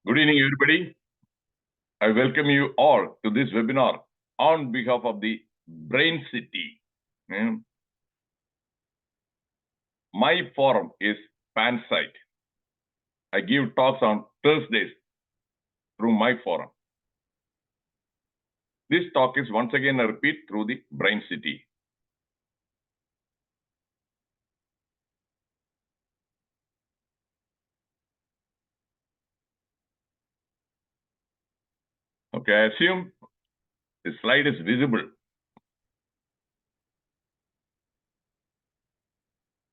Good evening, everybody. I welcome you all to this webinar on behalf of the Brain City. My forum is PANSIGHT. I give talks on Thursdays through my forum. This talk is once again a repeat through the Brain City. Okay, I assume the slide is visible.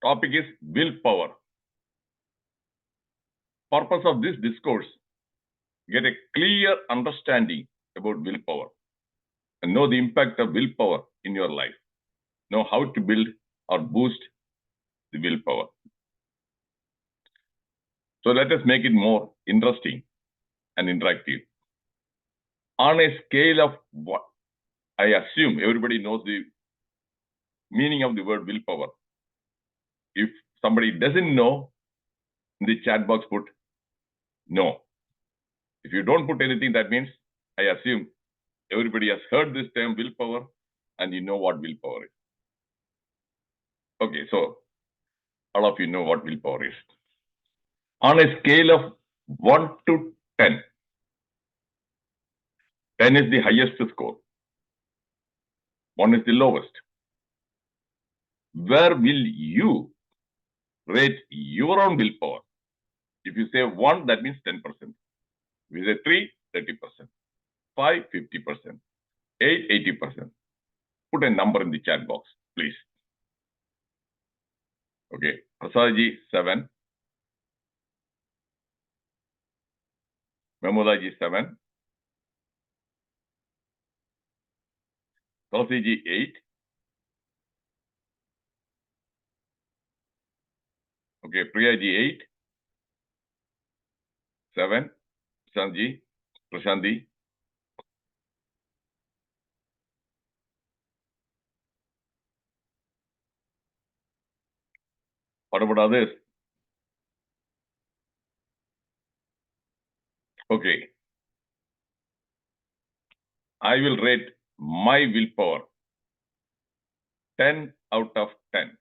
Topic is willpower. Purpose of this discourse, get a clear understanding about willpower and know the impact of willpower in your life. Know how to build or boost the willpower. So let us make it more interesting and interactive. On a scale of what? I assume everybody knows the meaning of the word willpower. If somebody doesn't know, in the chat box put no. If you don't put anything, that means I assume everybody has heard this term willpower and you know what willpower is. Okay, so all of you know what willpower is. On a scale of 1 to 10, 10 is the highest score. 1 is the lowest. Where will you rate your own willpower? If you say 1, that means 10%. If you say 3, 30%. 5, 50%. 8, 80%. Put a number in the chat box, please. Okay, Prasadji 7. Memodaji 7. Tulsiji 8. Okay, Priyaji 8. 7. Sanji, Prashanti. What about others? Okay. I will rate my willpower 10 out of 10.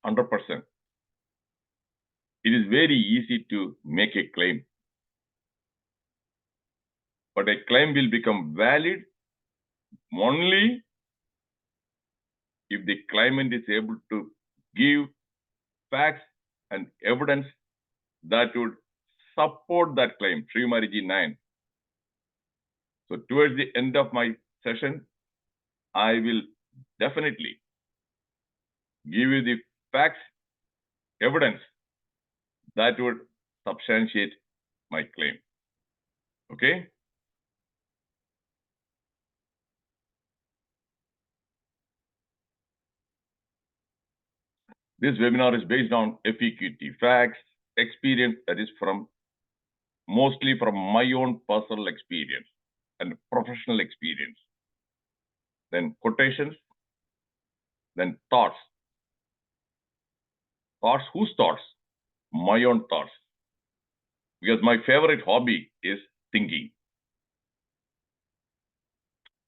100%. It is very easy to make a claim. But a claim will become valid only if the claimant is able to give facts and evidence that would support that claim. Srimariji 9. So towards the end of my session, I will definitely give you the facts, evidence that would substantiate my claim. Okay? This webinar is based on FEQT, facts, experience that is mostly from my own personal experience and professional experience. Then quotations, then thoughts. Thoughts, whose thoughts? My own thoughts. Because my favorite hobby is thinking.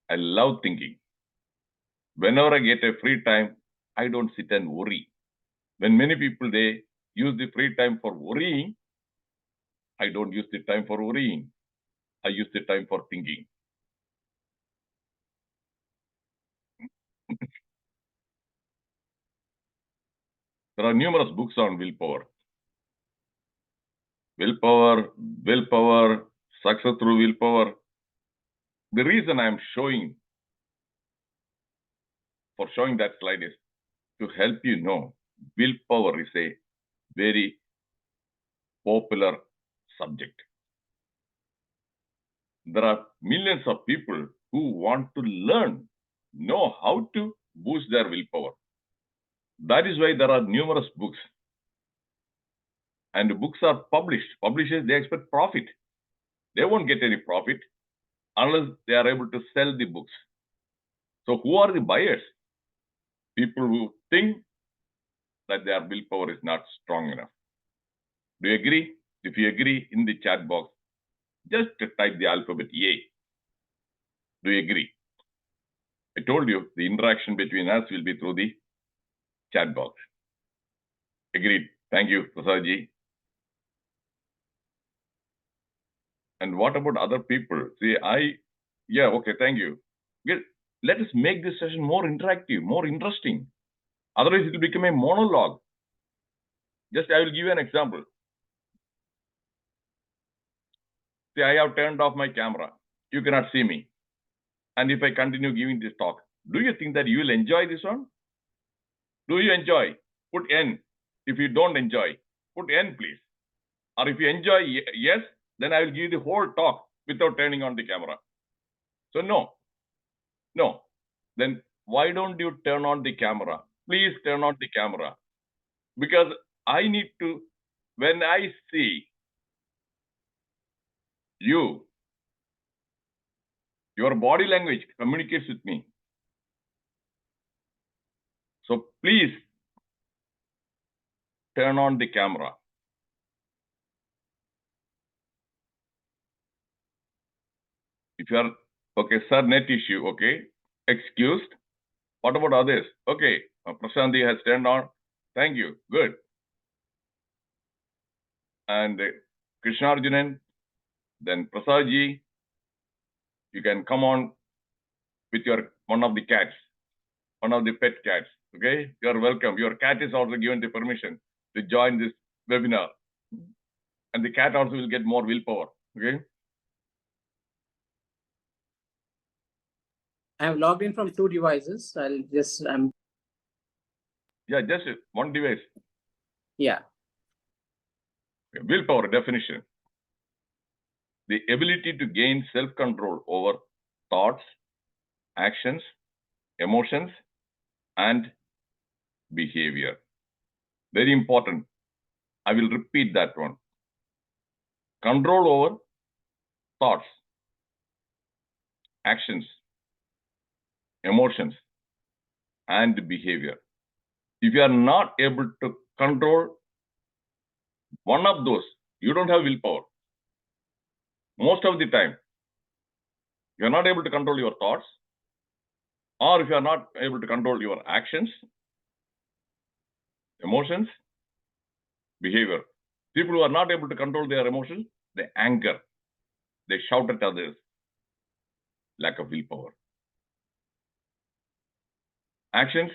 I love thinking. Whenever I get a free time, I don't sit and worry. When many people, they use the free time for worrying, I don't use the time for worrying. I use the time for thinking. There are numerous books on willpower. Willpower, success through willpower. The reason I'm showing that slide is to help you know willpower is a very popular subject. There are millions of people who want to know how to boost their willpower. That is why there are numerous books. And the books are published. Publishers, they expect profit. They won't get any profit unless they are able to sell the books. So who are the buyers? People who think that their willpower is not strong enough. Do you agree? If you agree, in the chat box, just type the alphabet A. Do you agree? I told you the interaction between us will be through the chat box. Agreed. Thank you, Prasadji. And what about other people? See, yeah, okay, thank you. Let us make this session more interactive, more interesting. Otherwise, it will become a monologue. Just I will give you an example. See, I have turned off my camera. You cannot see me. And if I continue giving this talk, do you think that you will enjoy this one? Do you enjoy? Put N. If you don't enjoy, put N, please. Or if you enjoy, yes, then I will give the whole talk without turning on the camera. So no. Then why don't you turn on the camera? Please turn on the camera. Because I need to, when I see you, your body language communicates with me. So please turn on the camera. If you are, okay, sir, net issue, okay, excused. What about others? Okay, Prashanti has turned on. Thank you, good. And Krishna Arjunan, then Prasadji, you can come on with your one of the cats, one of the pet cats, okay? You're welcome. Your cat is also given the permission to join this webinar. And the cat also will get more willpower, okay? I have logged in from 2 devices. I'll just Yeah, just one device. Yeah. Willpower definition. The ability to gain self-control over thoughts, actions, emotions, and behavior. Very important. I will repeat that one. Control over thoughts, actions, emotions, and behavior. If you are not able to control one of those, you don't have willpower. Most of the time, you are not able to control your thoughts, or if you are not able to control your actions, emotions, behavior. People who are not able to control their emotions, they anger, they shout at others. Lack of willpower. Actions,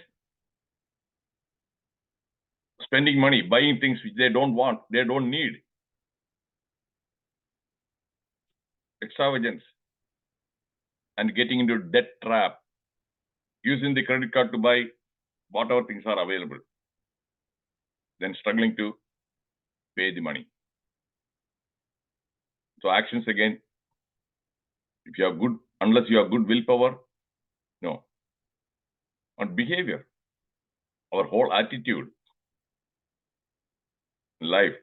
spending money, buying things which they don't want, they don't need. Extravagance and getting into debt trap, using the credit card to buy whatever things are available, then struggling to pay the money. So actions again, if you have good, unless you have good willpower, no. On behavior, our whole attitude, life,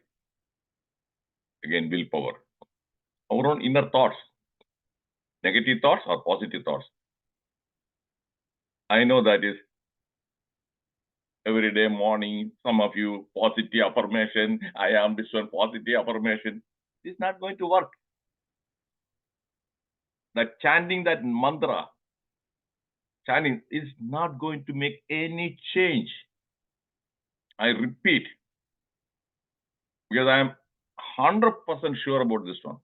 again, willpower. Our own inner thoughts, negative thoughts or positive thoughts. I know that is every day morning, some of you, positive affirmation, I am this one, positive affirmation. It's not going to work. That chanting that mantra, chanting is not going to make any change. I repeat, because I am 100% sure about this one.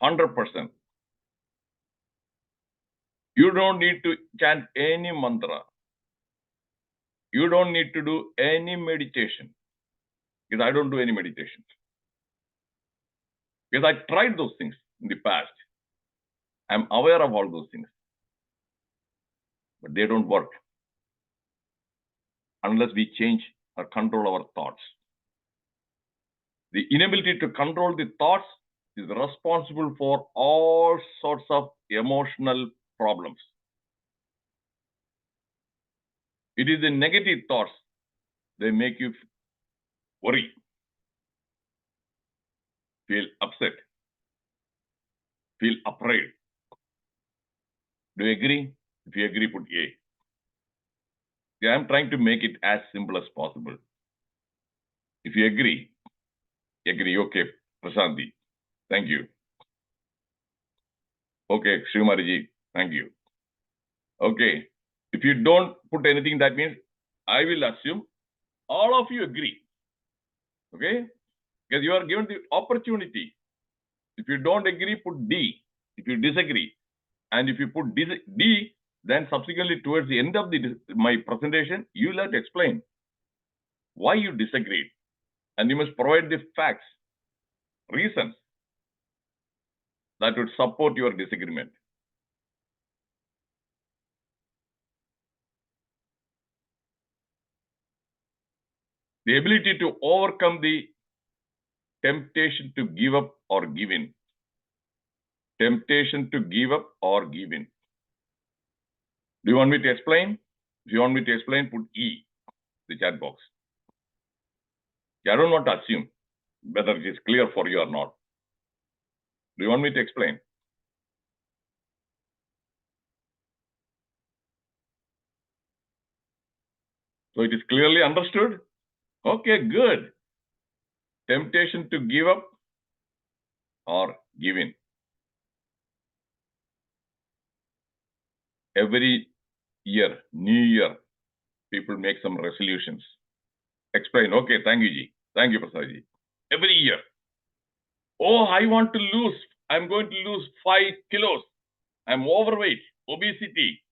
100%. You don't need to chant any mantra. You don't need to do any meditation. Because I don't do any meditation. Because I tried those things in the past. I'm aware of all those things. But they don't work unless we change or control our thoughts. The inability to control the thoughts is responsible for all sorts of emotional problems. It is the negative thoughts, they make you worry, feel upset, feel afraid. Do you agree? If you agree, put A. Yeah, I'm trying to make it as simple as possible. If you agree, Agree. Okay, Prasanthi. Thank you. Okay, Srimariji. Thank you. Okay. If you don't put anything, that means I will assume all of you agree. Okay? Because you are given the opportunity. If you don't agree, put D. If you disagree, and if you put D, then subsequently towards the end of my presentation, you will have to explain why you disagreed. And you must provide the facts, reasons that would support your disagreement. The ability to overcome the temptation to give up or give in. Temptation to give up or give in. Do you want me to explain? If you want me to explain, put E, the chat box. I don't want to assume whether it is clear for you or not. Do you want me to explain? So it is clearly understood? Okay, good. Temptation to give up or give in. Every year, New Year, people make some resolutions. Explain. Okay, thank you, Ji. Thank you, Prasad Ji. Every year. Oh, I want to lose. I'm going to lose 5 kilos. I'm overweight, obesity.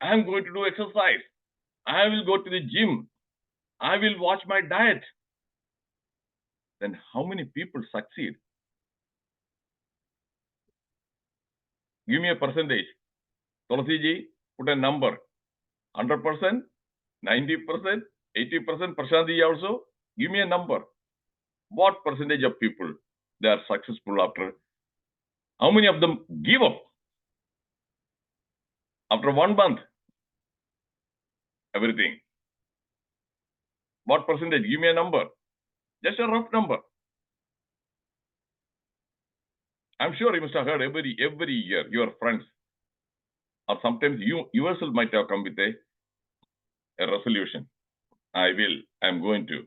I'm going to do exercise. I will go to the gym. I will watch my diet. Then how many people succeed? Give me a percentage. Tulsi Ji, put a number. 100%, 90%, 80%. Prashant Ji also, give me a number. What percentage of people they are successful after? How many of them give up? After 1 month, everything. What percentage? Give me a number. Just a rough number. I'm sure you must have heard every year, your friends, or sometimes you yourself might have come with a resolution. I'm going to.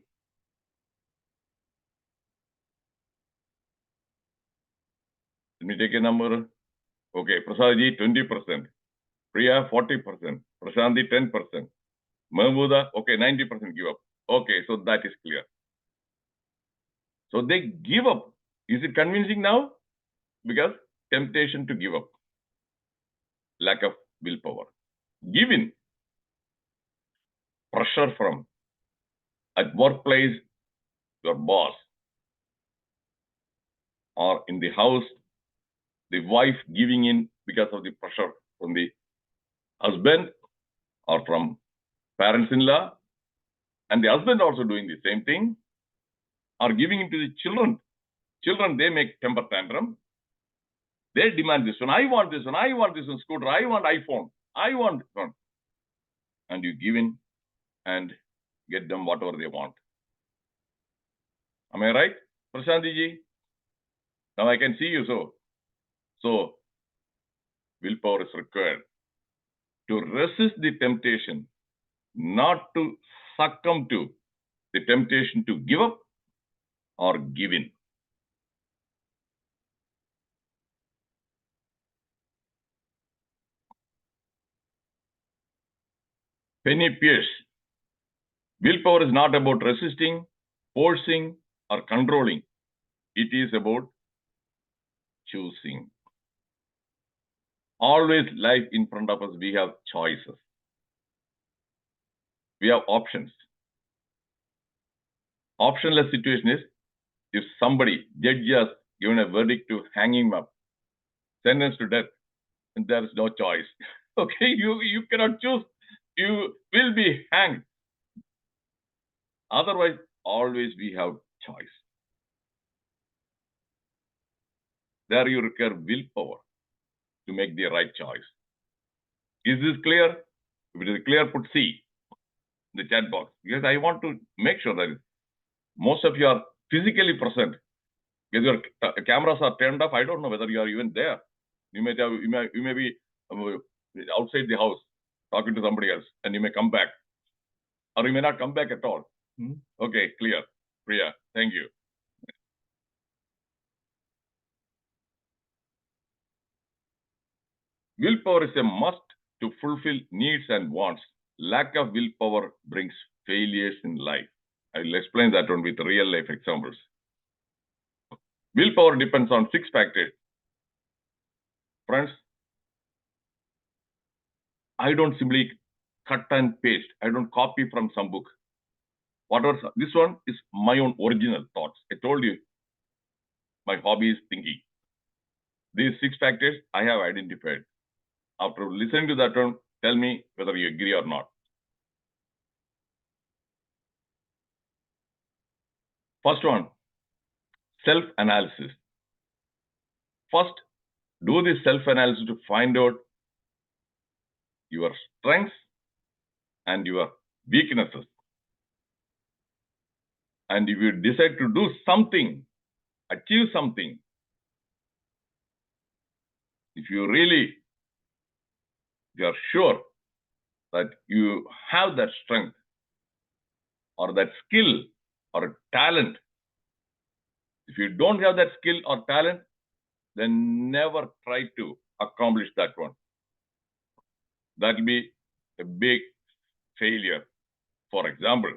Let me take a number. Okay, Prasadji, 20%. Priya, 40%. Prashanti, 10%. Mahmuda, okay, 90% give up. Okay, so that is clear. So they give up. Is it convincing now? Because temptation to give up. Lack of willpower. Give in. Pressure from at workplace, your boss, or in the house, the wife giving in because of the pressure from the husband or from parents-in-law, and the husband also doing the same thing, or giving in to the children. Children, they make temper tantrum. They demand this one. I want this one. I want this one scooter. I want iPhone. I want this one. And you give in and get them whatever they want. Am I right, Prashanti ji? Now I can see you. So willpower is required to resist the temptation, not to succumb to the temptation to give up or give in. Penny Pierce. Willpower is not about resisting, forcing, or controlling. It is about choosing. Always life in front of us, we have choices. We have options. Optionless situation is if somebody, judge has given a verdict to hang him up, sentenced to death, and there is no choice. Okay, you cannot choose. You will be hanged. Otherwise, always we have choice. There you require willpower to make the right choice. Is this clear? If it is clear, put C in the chat box, because I want to make sure that most of you are physically present. Because your cameras are turned off, I don't know whether you are even there. You may be outside the house talking to somebody else, and you may come back, or you may not come back at all. Okay, clear. Priya, thank you. Willpower is a must to fulfill needs and wants. Lack of willpower brings failures in life. I will explain that one with real life examples. Willpower depends on 6 factors. Friends, I don't simply cut and paste. I don't copy from some book. Whatever, this one is my own original thoughts. I told you, my hobby is thinking. These 6 factors I have identified. After listening to that one, tell me whether you agree or not. First one, self-analysis. First, do this self-analysis to find out your strengths and your weaknesses. And if you decide to do something, achieve something, if you are sure that you have that strength or that skill or talent, if you don't have that skill or talent, then never try to accomplish that one. That will be a big failure. For example,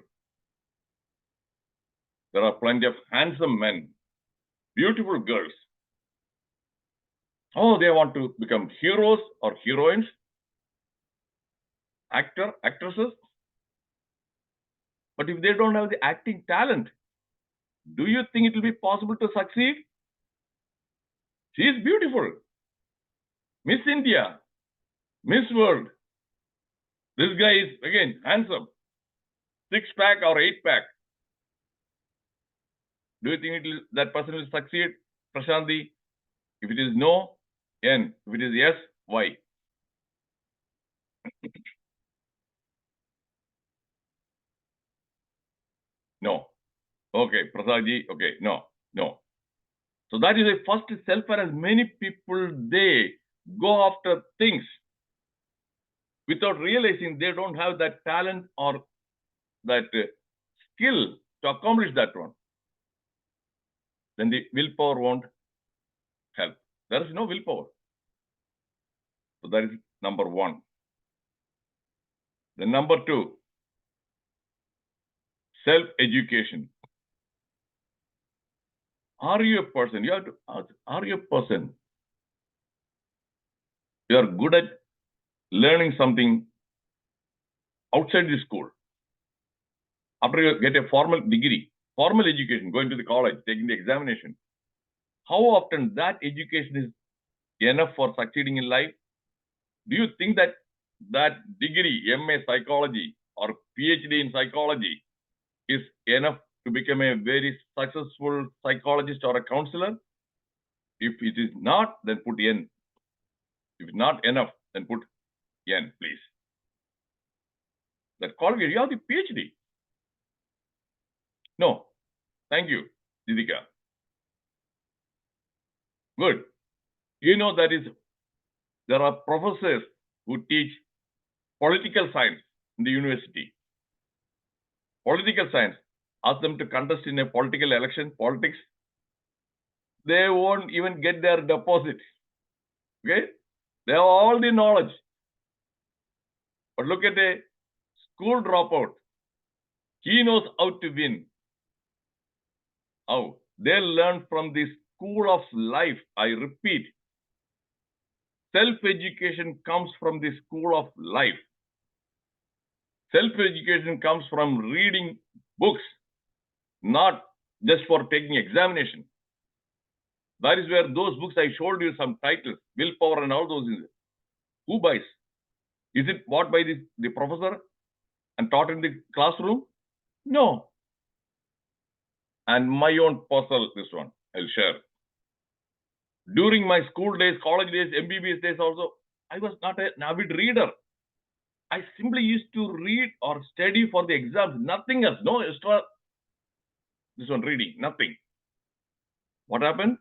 there are plenty of handsome men, beautiful girls. Oh, they want to become heroes or heroines, actresses. But if they don't have the acting talent, do you think it will be possible to succeed? She is beautiful. Miss India, Miss World. This guy is, again, handsome. 6-pack or 8-pack. Do you think that person will succeed? Prashanti, if it is no, N. If it is yes, why? No. Okay, Prasadji, okay, no. So that is a first self-analysis. Many people, they go after things without realizing they don't have that talent or that skill to accomplish that one. Then the willpower won't help. There is no willpower. So that is number 1. Then number 2, self-education. Are you a person? You have to ask, are you a person? You are good at learning something outside the school. After you get a formal degree, formal education, going to the college, taking the examination, how often that education is enough for succeeding in life? Do you think that that degree, MA psychology or PhD in psychology, is enough to become a very successful psychologist or a counselor? If it is not, then put N. If it's not enough, then put N, please. That qualification, you have the PhD. No. Thank you, Didika. Good. You know that there are professors who teach political science in the university. Political science. Ask them to contest in a political election, politics. They won't even get their deposit. Okay? They have all the knowledge. But look at a school dropout. He knows how to win. How? They learn from the school of life. I repeat. Self-education comes from the school of life. Self-education comes from reading books, not just for taking examination. That is where those books I showed you some titles, willpower and all those things. Who buys? Is it bought by the professor and taught in the classroom? No. And my own personal, this one, I'll share. During my school days, college days, MBBS days also, I was not an avid reader. I simply used to read or study for the exams, nothing else, no extra, this one reading, nothing. What happened?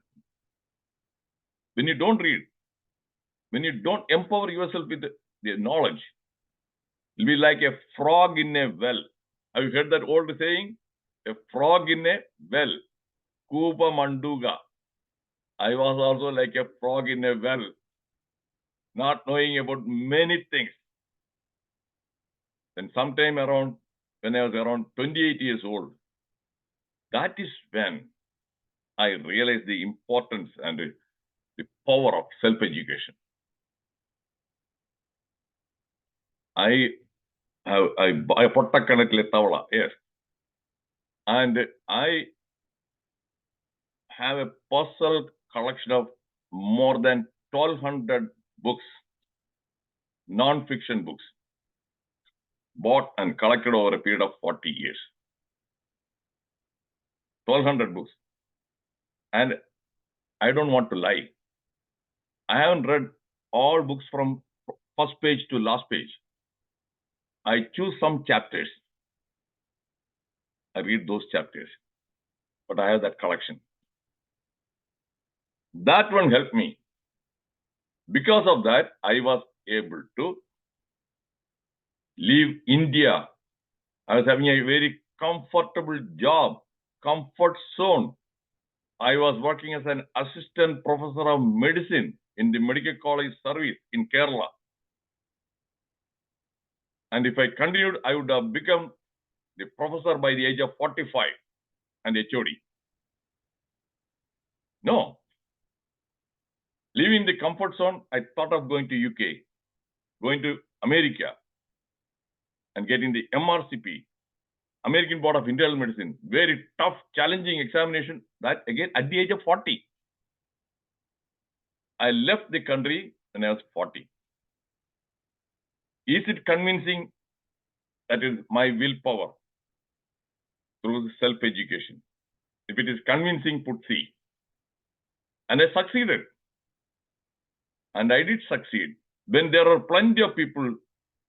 When you don't read, when you don't empower yourself with the knowledge, you'll be like a frog in a well. Have you heard that old saying? A frog in a well. Kupa Manduga. I was also like a frog in a well. not knowing about many things. Then sometime around, when I was around 28 years old, that is when I realized the importance and the power of self-education. I Pottakkanakile Tavla, yes. And I have a personal collection of more than 1,200 books, non-fiction books, bought and collected over a period of 40 years. 1,200 books. And I don't want to lie. I haven't read all books from first page to last page. I choose some chapters. I read those chapters. But I have that collection. That one helped me. Because of that, I was able to leave India. I was having a very comfortable job, comfort zone. I was working as an assistant professor of medicine in the medical college service in Kerala. And if I continued, I would have become the professor by the age of 45 and HOD. No. Leaving the comfort zone, I thought of going to UK, going to America, and getting the MRCP, American Board of Internal Medicine, very tough, challenging examination, that again at the age of 40. I left the country when I was 40. Is it convincing? That is my willpower through self-education. If it is convincing, put C. And I succeeded. And I did succeed. When there are plenty of people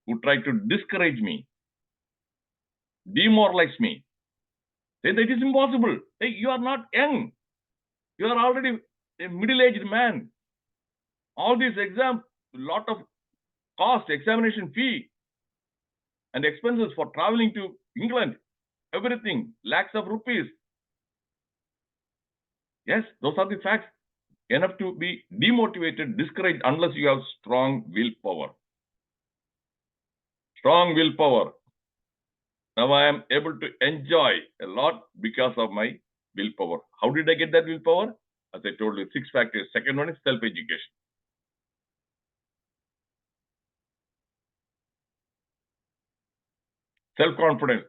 who try to discourage me, demoralize me, say that it is impossible. Hey, you are not young. You are already a middle-aged man. All these exams, a lot of cost, examination fee, and expenses for traveling to England, everything, lakhs of rupees. Yes, those are the facts. Enough to be demotivated, discouraged, unless you have strong willpower. Strong willpower. Now I am able to enjoy a lot because of my willpower. How did I get that willpower? As I told you, 6 factors. Second one is self-education. Self-confidence.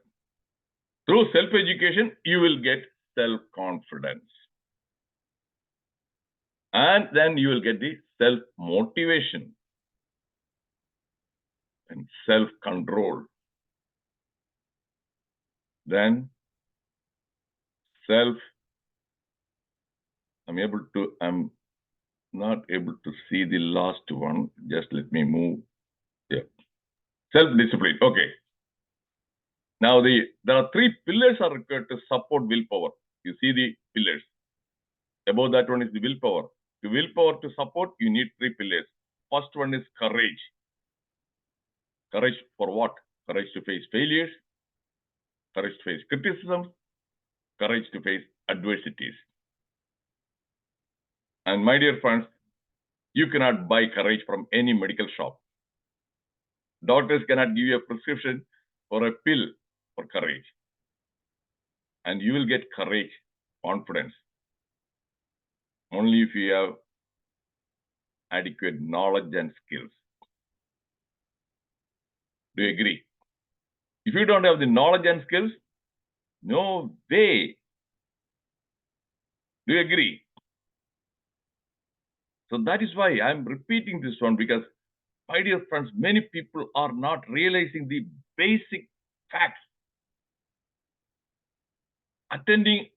Through self-education, you will get self-confidence. And then you will get the self-motivation and self-control. Then I'm not able to see the last one. Just let me move. Yeah. Self-discipline. Okay. Now there are 3 pillars are required to support willpower. You see the pillars. Above that one is the willpower. The willpower to support, you need 3 pillars. First one is courage. Courage for what? Courage to face failures, courage to face criticism, courage to face adversities. And my dear friends, you cannot buy courage from any medical shop. Doctors cannot give you a prescription for a pill for courage. And you will get courage, confidence, only if you have adequate knowledge and skills. Do you agree? If you don't have the knowledge and skills, no way. Do you agree? So that is why I'm repeating this one, because, my dear friends, many people are not realizing the basic facts. Attending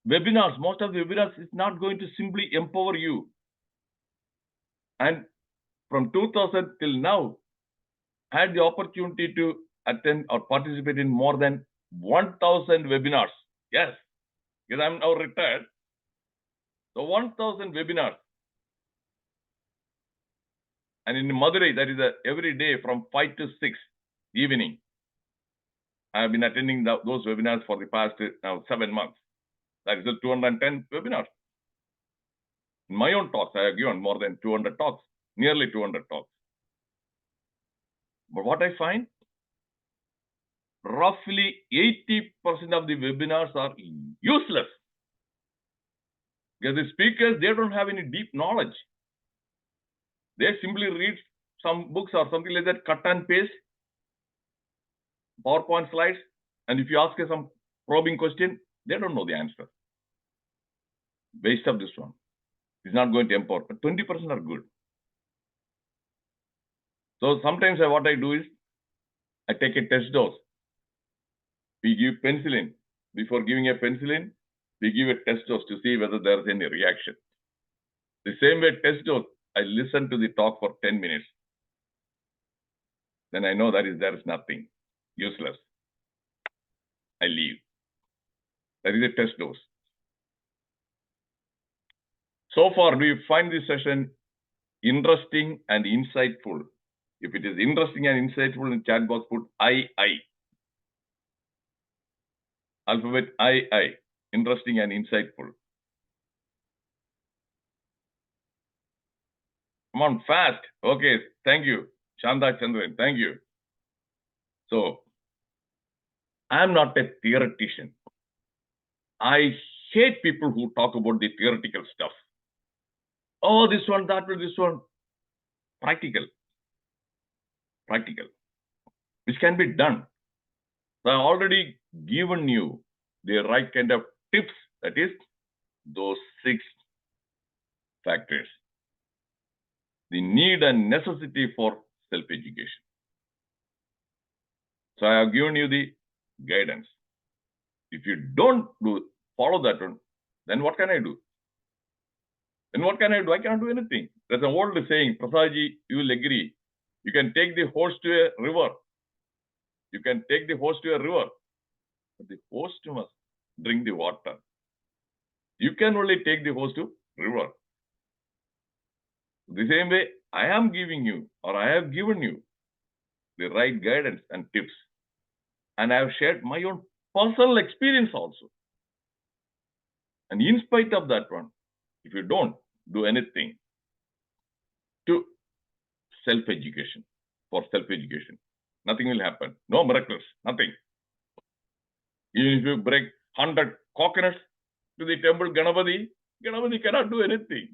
webinars, most of the webinars is not going to simply empower you. And from 2000 till now, I had the opportunity to attend or participate in more than 1,000 webinars. Yes, because I'm now retired. So 1,000 webinars. And in Madurai, that is every day from 5 to 6 evening. I have been attending those webinars for the past now 7 months. That is 210 webinars. In my own talks, I have given more than 200 talks. nearly 200 talks. But what I find, roughly 80% of the webinars are useless. Because the speakers, they don't have any deep knowledge. They simply read some books or something like that, cut and paste, PowerPoint slides, and if you ask some probing question, they don't know the answer. Waste of this one. It's not going to empower, but 20% are good. So sometimes what I do is, I take a test dose. We give penicillin. Before giving a penicillin, we give a test dose to see whether there is any reaction. The same way test dose, I listen to the talk for 10 minutes. Then I know there is nothing, useless. I leave. That is a test dose. So far, do you find this session interesting and insightful? If it is interesting and insightful, in chat box put I. Alphabet I. Interesting and insightful. Come on, fast. Okay, thank you. Shanda Chandran, thank you. So, I'm not a theoretician. I hate people who talk about the theoretical stuff. Oh, this one, that one, this one. Practical, which can be done. So I already given you the right kind of tips, that is, those 6 factors. The need and necessity for self-education. So I have given you the guidance. If you don't follow that one, then what can I do? Then what can I do? I cannot do anything. There's an old saying, Prasadji, you will agree. You can take the horse to a river. You can take the horse to a river, but the horse must drink the water. You can only take the horse to river. The same way, I am giving you, or I have given you, the right guidance and tips. And I have shared my own personal experience also. And in spite of that one, if you don't do anything to self-education, nothing will happen. No miracles, nothing. Even if you break 100 coconuts to the temple Ganapati cannot do anything.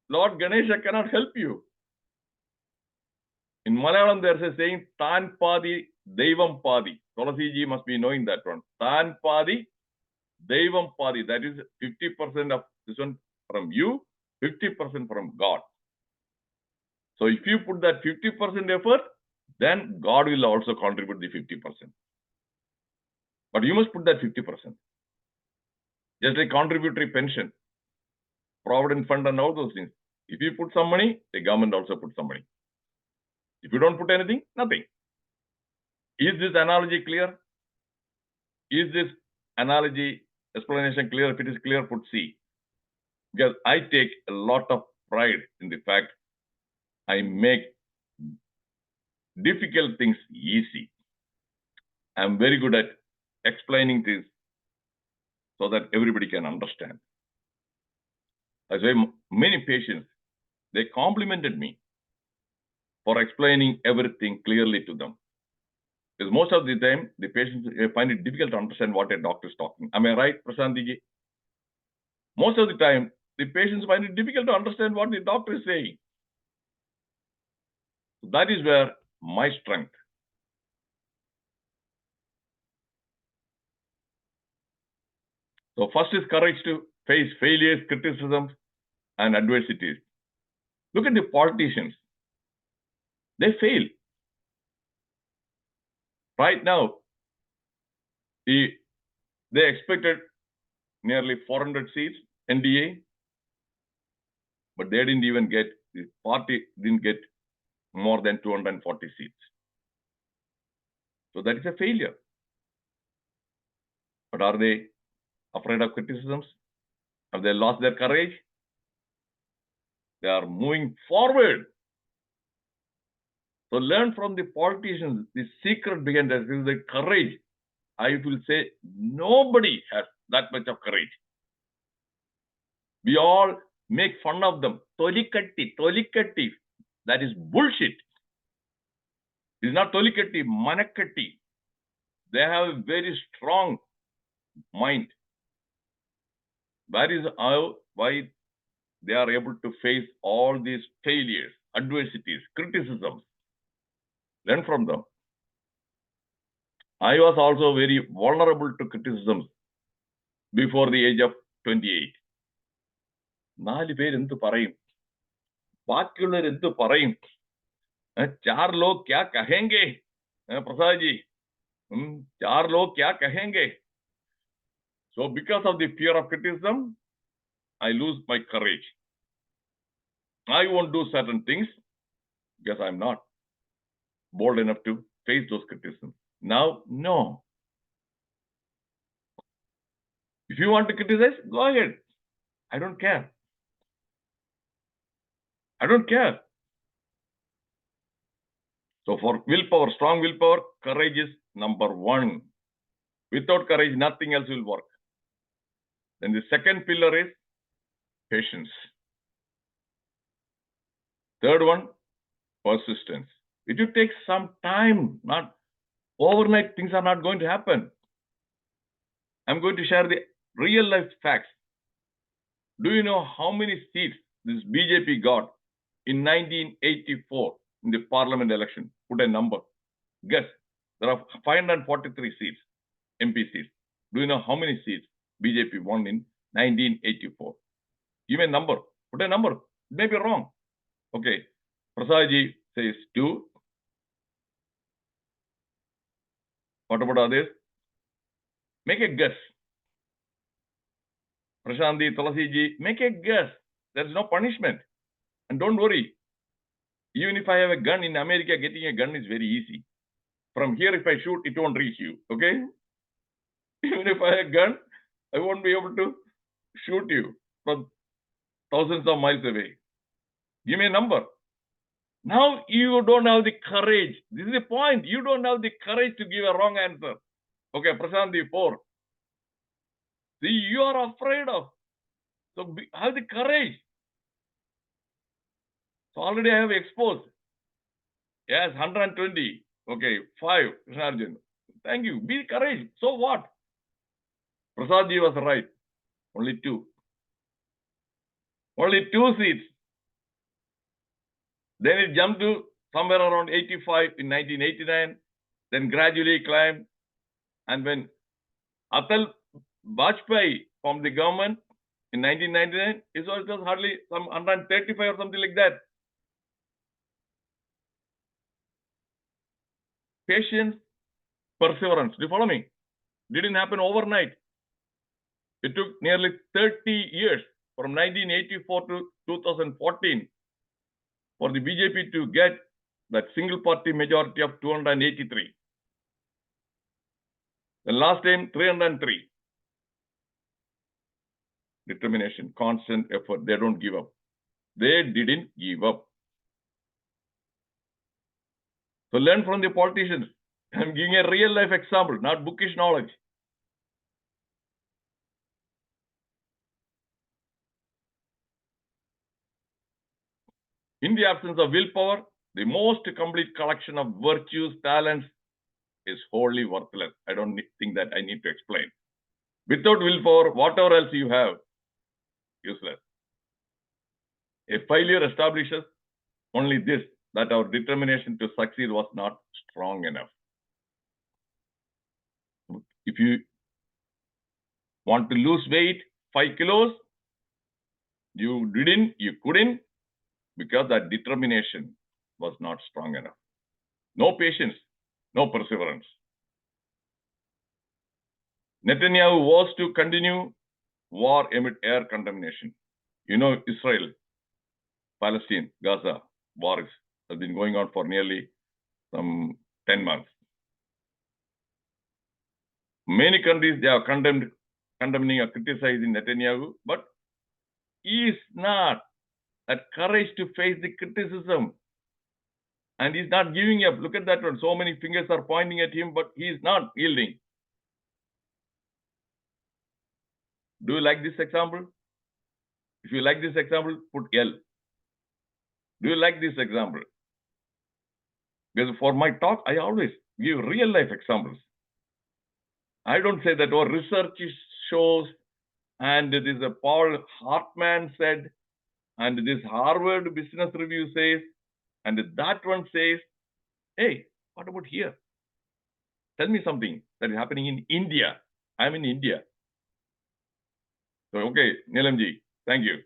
Lord Ganesha cannot help you. In Malayalam, there's a saying, Tan Padi, Devam Padi. Tulasi ji must be knowing that one. Tan Padi, Devam Padi. That is 50% of this one from you, 50% from God. So if you put that 50% effort, then God will also contribute the 50%. But you must put that 50%. Just like contributory pension, provident fund and all those things. If you put some money, the government also puts some money. If you don't put anything, nothing. Is this analogy clear? Is this analogy explanation clear? If it is clear, put C. Because I take a lot of pride in the fact I make difficult things easy. I'm very good at explaining things so that everybody can understand. That's why many patients, they complimented me for explaining everything clearly to them. Because most of the time, the patients find it difficult to understand what a doctor is talking. Am I right, Prashanti? Most of the time, the patients find it difficult to understand what the doctor is saying. That is where my strength. So first is courage to face failures, criticisms, and adversities. Look at the politicians. They fail. Right now, they expected nearly 400 seats, NDA, but they didn't even get, the party didn't get more than 240 seats. So that is a failure. But are they afraid of criticisms? Have they lost their courage? They are moving forward. So learn from the politicians. The secret behind that is the courage. I will say nobody has that much of courage. We all make fun of them. Tolikatti, tolikatti. That is bullshit. It's not tolikatti, manakatti. They have a very strong mind. That is why they are able to face all these failures, adversities, criticisms. Learn from them. I was also very vulnerable to criticisms before the age of 28. നാല് പേരെന്ത് പറയും, ബാക്കിയുള്ളവർ എന്ത് പറയും, चार लोग क्या कहेंगे, प्रसाद जी, चार लोग क्या कहेंगे. So because of the fear of criticism, I lose my courage. I won't do certain things because I'm not bold enough to face those criticisms. Now, no. If you want to criticize, go ahead. I don't care. I don't care. So for willpower, strong willpower, courage is number one. Without courage, nothing else will work. Then the second pillar is patience. Third one, persistence. It will take some time, not overnight. Things are not going to happen. I'm going to share the real life facts. Do you know how many seats this BJP got in 1984 in the parliament election? Put a number. Guess. There are 543 seats, MP seats. Do you know how many seats BJP won in 1984? Give me a number. Put a number. It may be wrong. Okay. Prasad ji says 2. What about others? Make a guess. Prashanti, Tulasi ji, make a guess. There is no punishment. And don't worry. Even if I have a gun in America, getting a gun is very easy. From here, if I shoot, it won't reach you. Okay? Even if I have a gun, I won't be able to shoot you from thousands of miles away. Give me a number. Now you don't have the courage. This is the point. You don't have the courage to give a wrong answer. Okay, Prashanti, 4. See, you are afraid of. So have the courage. So already I have exposed. Yes, 120. Okay, 5, Sarjan. Thank you. Be courage. So what? Prasad ji was right. Only 2. Only 2 seats. Then it jumped to somewhere around 85 in 1989. Then gradually climbed. And when Atal Vajpayee formed the government in 1999, it was hardly some 135 or something like that. Patience, perseverance. Do you follow me? Didn't happen overnight. It took nearly 30 years from 1984 to 2014 for the BJP to get that single party majority of 283. The last time 303. Determination, constant effort. They don't give up. They didn't give up. So learn from the politicians. I'm giving a real life example, not bookish knowledge. In the absence of willpower, the most complete collection of virtues, talents is wholly worthless. I don't think that I need to explain. Without willpower, whatever else you have, useless. A failure establishes only this, that our determination to succeed was not strong enough. If you want to lose weight, 5 kilos, you couldn't, because that determination was not strong enough. No patience, no perseverance. Netanyahu was to continue war amid air contamination. You know, Israel, Palestine, Gaza, wars have been going on for nearly some 10 months. Many countries, they are condemning or criticizing Netanyahu, but he is not that courage to face the criticism. And he's not giving up. Look at that one. So many fingers are pointing at him, but he is not yielding. Do you like this example? If you like this example, put L. Do you like this example? Because for my talk, I always give real life examples. I don't say that, research shows, and this Paul Hartman said, and this Harvard Business Review says, and that one says. Hey, what about here? Tell me something that is happening in India. I'm in India. So, okay, Neelamji, thank you.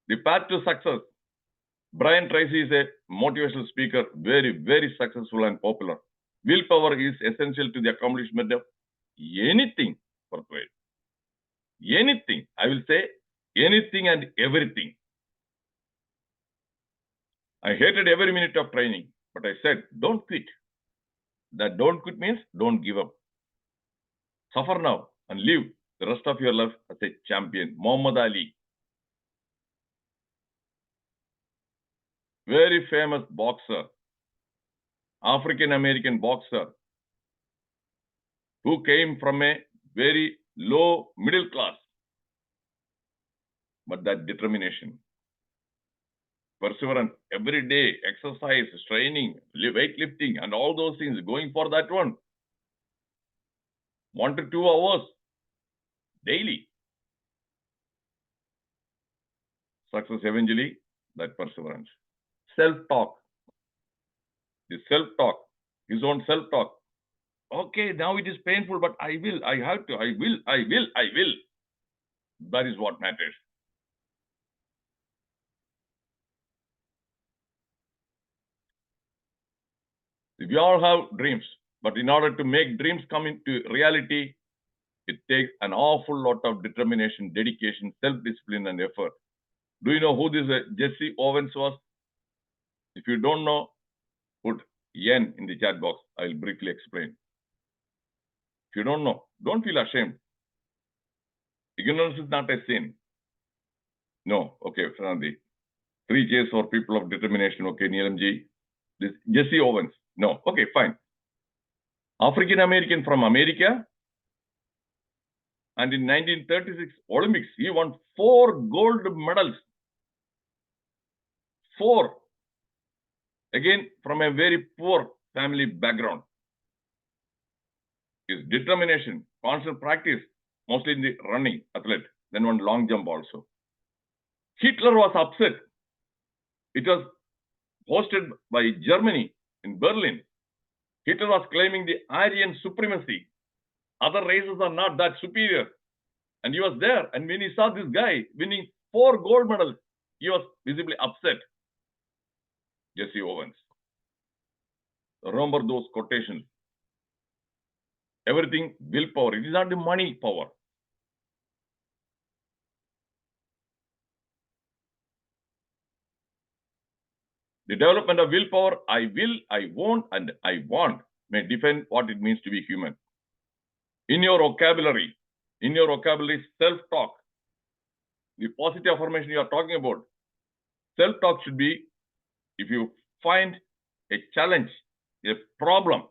The path to success. Brian Tracy is a motivational speaker, very, very successful and popular. Willpower is essential to the accomplishment of anything worthwhile. Anything. I will say anything and everything. I hated every minute of training, but I said, don't quit. That don't quit means don't give up. Suffer now and live the rest of your life as a champion. Muhammad Ali. Very famous boxer. African-American boxer. Who came from a very low middle class. But that determination. Perseverance, every day, exercise, training, weightlifting, and all those things, going for that one. 1 to 2 hours daily. Success eventually, that perseverance. Self-talk. The self-talk, his own self-talk. Okay, now it is painful, but I will, I have to, I will. That is what matters. We all have dreams, but in order to make dreams come into reality, it takes an awful lot of determination, dedication, self-discipline, and effort. Do you know who this Jesse Owens was? If you don't know, put N in the chat box. I will briefly explain. If you don't know, don't feel ashamed. Ignorance is not a sin. No, okay, Fernandi. 3 J's for people of determination. Okay, Neelamji. This Jesse Owens. No, okay, fine. African American from America. And in 1936 Olympics, he won 4 gold medals. 4. Again, from a very poor family background. His determination, constant practice, mostly in the running athlete, then one long jump also. Hitler was upset. It was hosted by Germany in Berlin. Hitler was claiming the Aryan supremacy. Other races are not that superior. And he was there. And when he saw this guy winning 4 gold medals, he was visibly upset. Jesse Owens. Remember those quotations. Everything willpower. It is not the money power. The development of willpower, I will, I won't, and I want, may define what it means to be human. In your vocabulary, self-talk, the positive affirmation you are talking about, self-talk should be, if you find a challenge, a problem,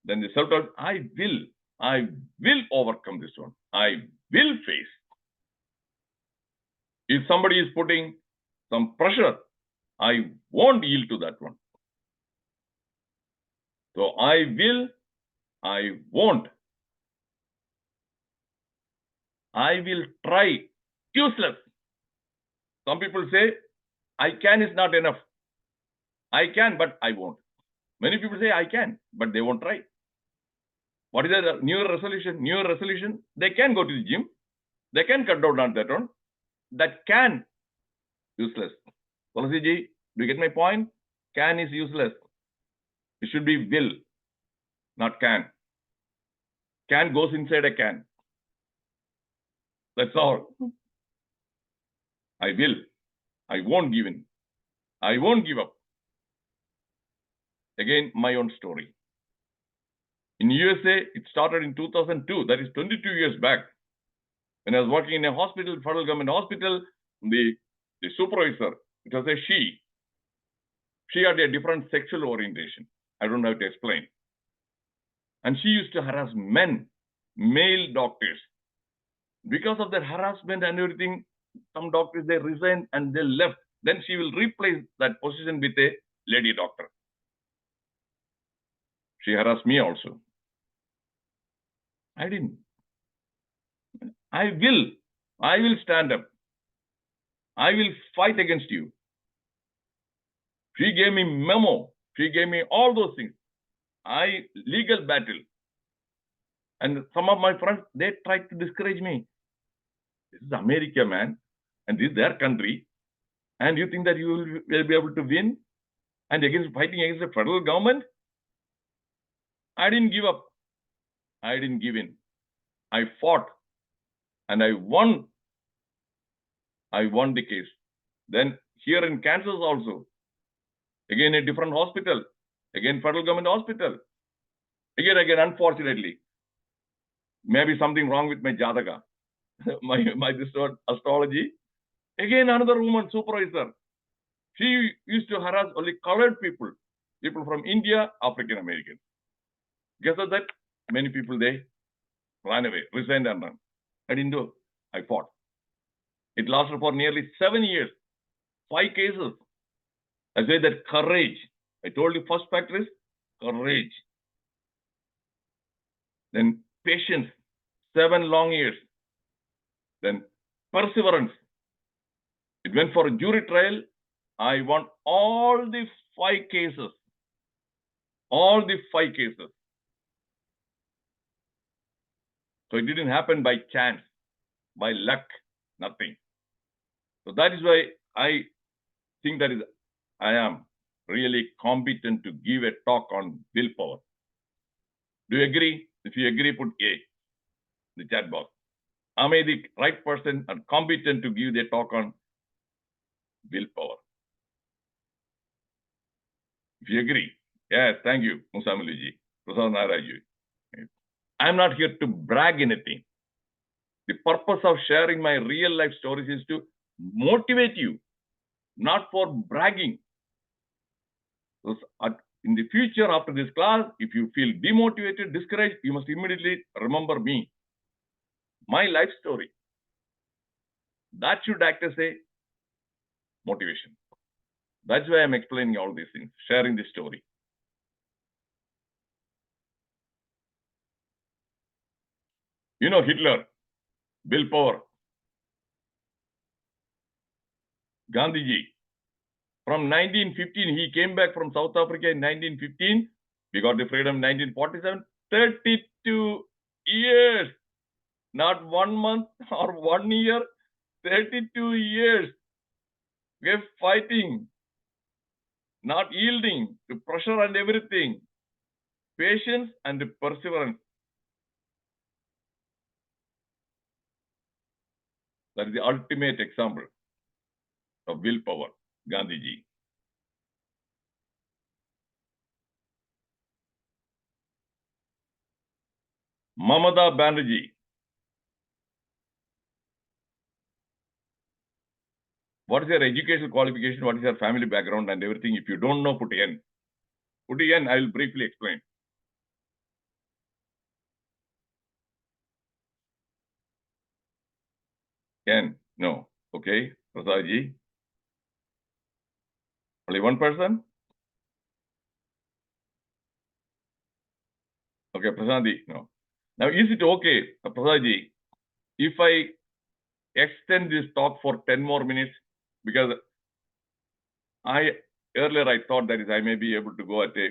then the self-talk, I will overcome this one. I will face. If somebody is putting some pressure, I won't yield to that one. So I will, I won't. I will try. Useless. Some people say, I can is not enough. I can, but I won't. Many people say, I can, but they won't try. What is the New Year resolution? New Year resolution, they can go to the gym. They can cut down on that one. That can, useless. Tulsi ji, do you get my point? Can is useless. It should be will, not can. Can goes inside a can. That's all. I will. I won't give in. I won't give up. Again, my own story. In USA, it started in 2002. That is 22 years back. When I was working in a hospital, federal government hospital, the supervisor, it was a she. She had a different sexual orientation. I don't have to explain. And she used to harass men, male doctors. Because of that harassment and everything, some doctors, they resigned and they left. Then she will replace that position with a lady doctor. She harassed me also. I didn't. I will stand up. I will fight against you. She gave me memo. She gave me all those things. Legal battle. And some of my friends, they tried to discourage me. This is America, man. And this is their country. And you think that you will be able to win? And fighting against the federal government? I didn't give up. I didn't give in. I fought. And I won. I won the case. Then here in Kansas also, again a different hospital, again federal government hospital. Again, unfortunately, maybe something wrong with my jataka, my this astrology. Again, another woman supervisor. She used to harass only colored people from India, African Americans. Guess that many people, they ran away, resigned and run. I didn't do. I fought. It lasted for nearly 7 years, 5 cases. I say that courage. I told you first factor is courage. Then patience, 7 long years. Then perseverance. It went for a jury trial. I won all the 5 cases. All the 5 cases. So it didn't happen by chance, by luck, nothing. So that is why I think that I am really competent to give a talk on willpower. Do you agree? If you agree, put A in the chat box. Am I the right person and competent to give the talk on willpower? If you agree, yes, thank you, Musamuluji, Prasad Naraju. I'm not here to brag anything. The purpose of sharing my real life stories is to motivate you, not for bragging. So in the future, after this class, if you feel demotivated, discouraged, you must immediately remember me, my life story. That should act as a motivation. That's why I'm explaining all these things, sharing this story. You know Hitler, willpower. Gandhiji, from 1915, he came back from South Africa in 1915. We got the freedom in 1947. 32 years, not 1 month or 1 year, 32 years. We're fighting, not yielding to pressure and everything. Patience and perseverance. That is the ultimate example of willpower, Gandhiji. Mamata Banerjee. What is your educational qualification? What is your family background and everything? If you don't know, put N. Put N, I will briefly explain. N, no. Okay, Prasadji. Only one person? Okay, Prasadji, no. Now, is it okay, Prasadji, if I extend this talk for 10 more minutes? Because earlier I thought that is I may be able to go at a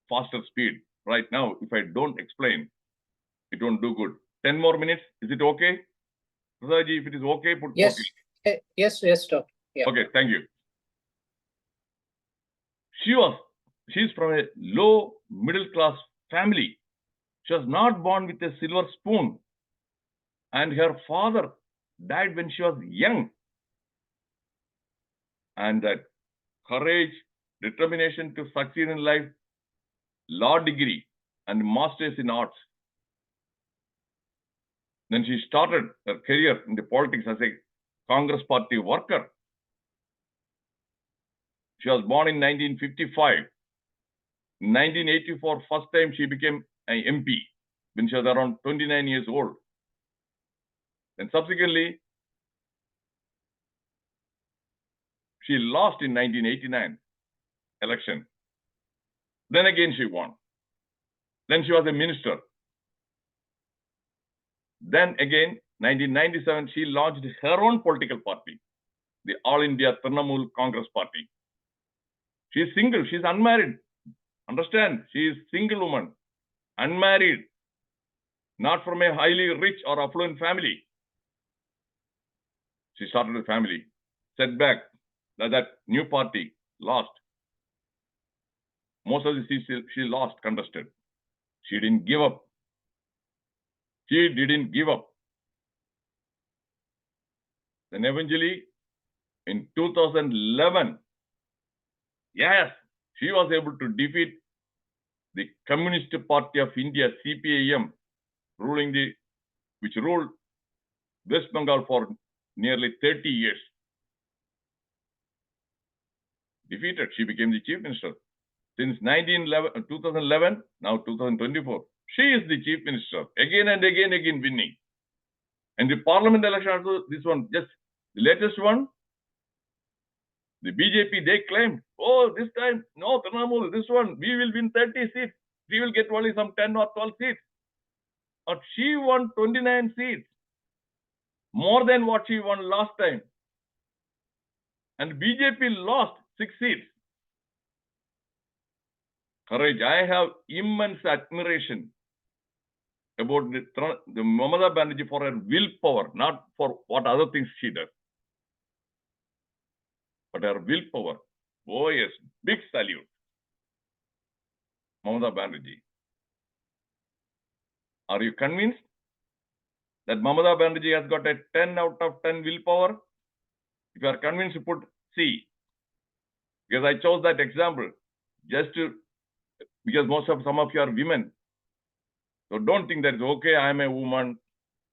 faster speed. Right now, if I don't explain, it won't do good. 10 more minutes, is it okay? Prasadji, if it is okay, put yes. okay. Yes, Doctor. Yeah. Okay, thank you. She's from a low middle class family. She was not born with a silver spoon. And her father died when she was young. And that courage, determination to succeed in life, law degree and master's in arts. Then she started her career in the politics as a Congress Party worker. She was born in 1955. In 1984, first time she became an MP when she was around 29 years old. Then subsequently, she lost in 1989 election. Then again she won. Then she was a minister. Then again, 1997, she launched her own political party, the All India Trinamool Congress Party. She is single, she is unmarried. Understand, she is single woman, unmarried, not from a highly rich or affluent family. She started a family. Setback, that new party lost. Most of the seats she lost, contested. She didn't give up. She didn't give up. Then eventually, in 2011, yes, she was able to defeat the Communist Party of India, CPIM, which ruled West Bengal for nearly 30 years. Defeated, she became the chief minister. Since 2011, now 2024, she is the chief minister. Again and again winning. And the parliament election also, this one, just the latest one, the BJP, they claimed, oh, this time, no, Trinamool, this one, we will win 30 seats. We will get only some 10 or 12 seats. But she won 29 seats. More than what she won last time. And BJP lost 6 seats. Courage. I have immense admiration about the Mamata Banerjee for her willpower, not for what other things she does. But her willpower. Oh yes, big salute. Mamata Banerjee. Are you convinced that Mamata Banerjee has got a 10 out of 10 willpower? If you are convinced, you put C. Because I chose that example just to, because some of you are women. So don't think that it's okay, I'm a woman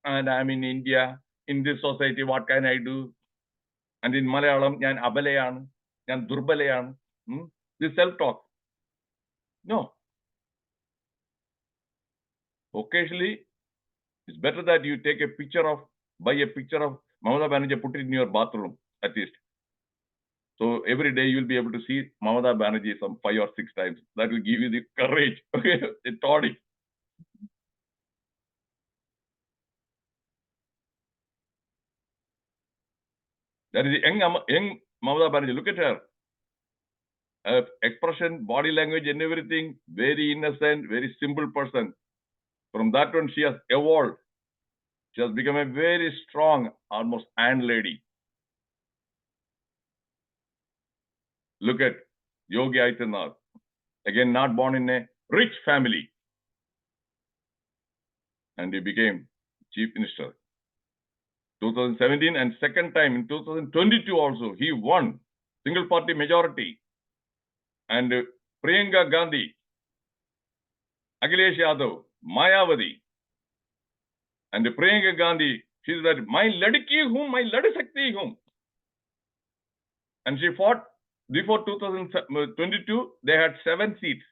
and I'm in India, in this society, what can I do? And in Malayalam, Yan Abalayan, Yan Durbalayan. This self-talk. No. Occasionally, it's better that you take a picture of, buy a picture of Mamata Banerjee, put it in your bathroom, at least. So every day you'll be able to see Mamata Banerjee some 5 or 6 times. That will give you the courage, okay, the toddy. That is the young Mamata Banerjee. Look at her. Her expression, body language and everything, very innocent, very simple person. From that one, she has evolved. She has become a very strong, almost iron lady. Look at Yogi Adityanath. Again, not born in a rich family. And he became chief minister. 2017 and second time in 2022 also, he won single party majority. And Priyanka Gandhi, Akhilesh Yadav, Mayawati, and Priyanka Gandhi, she said, "My ladki hoon, my lad sakti hoon." And she fought before 2022, they had 7 seats.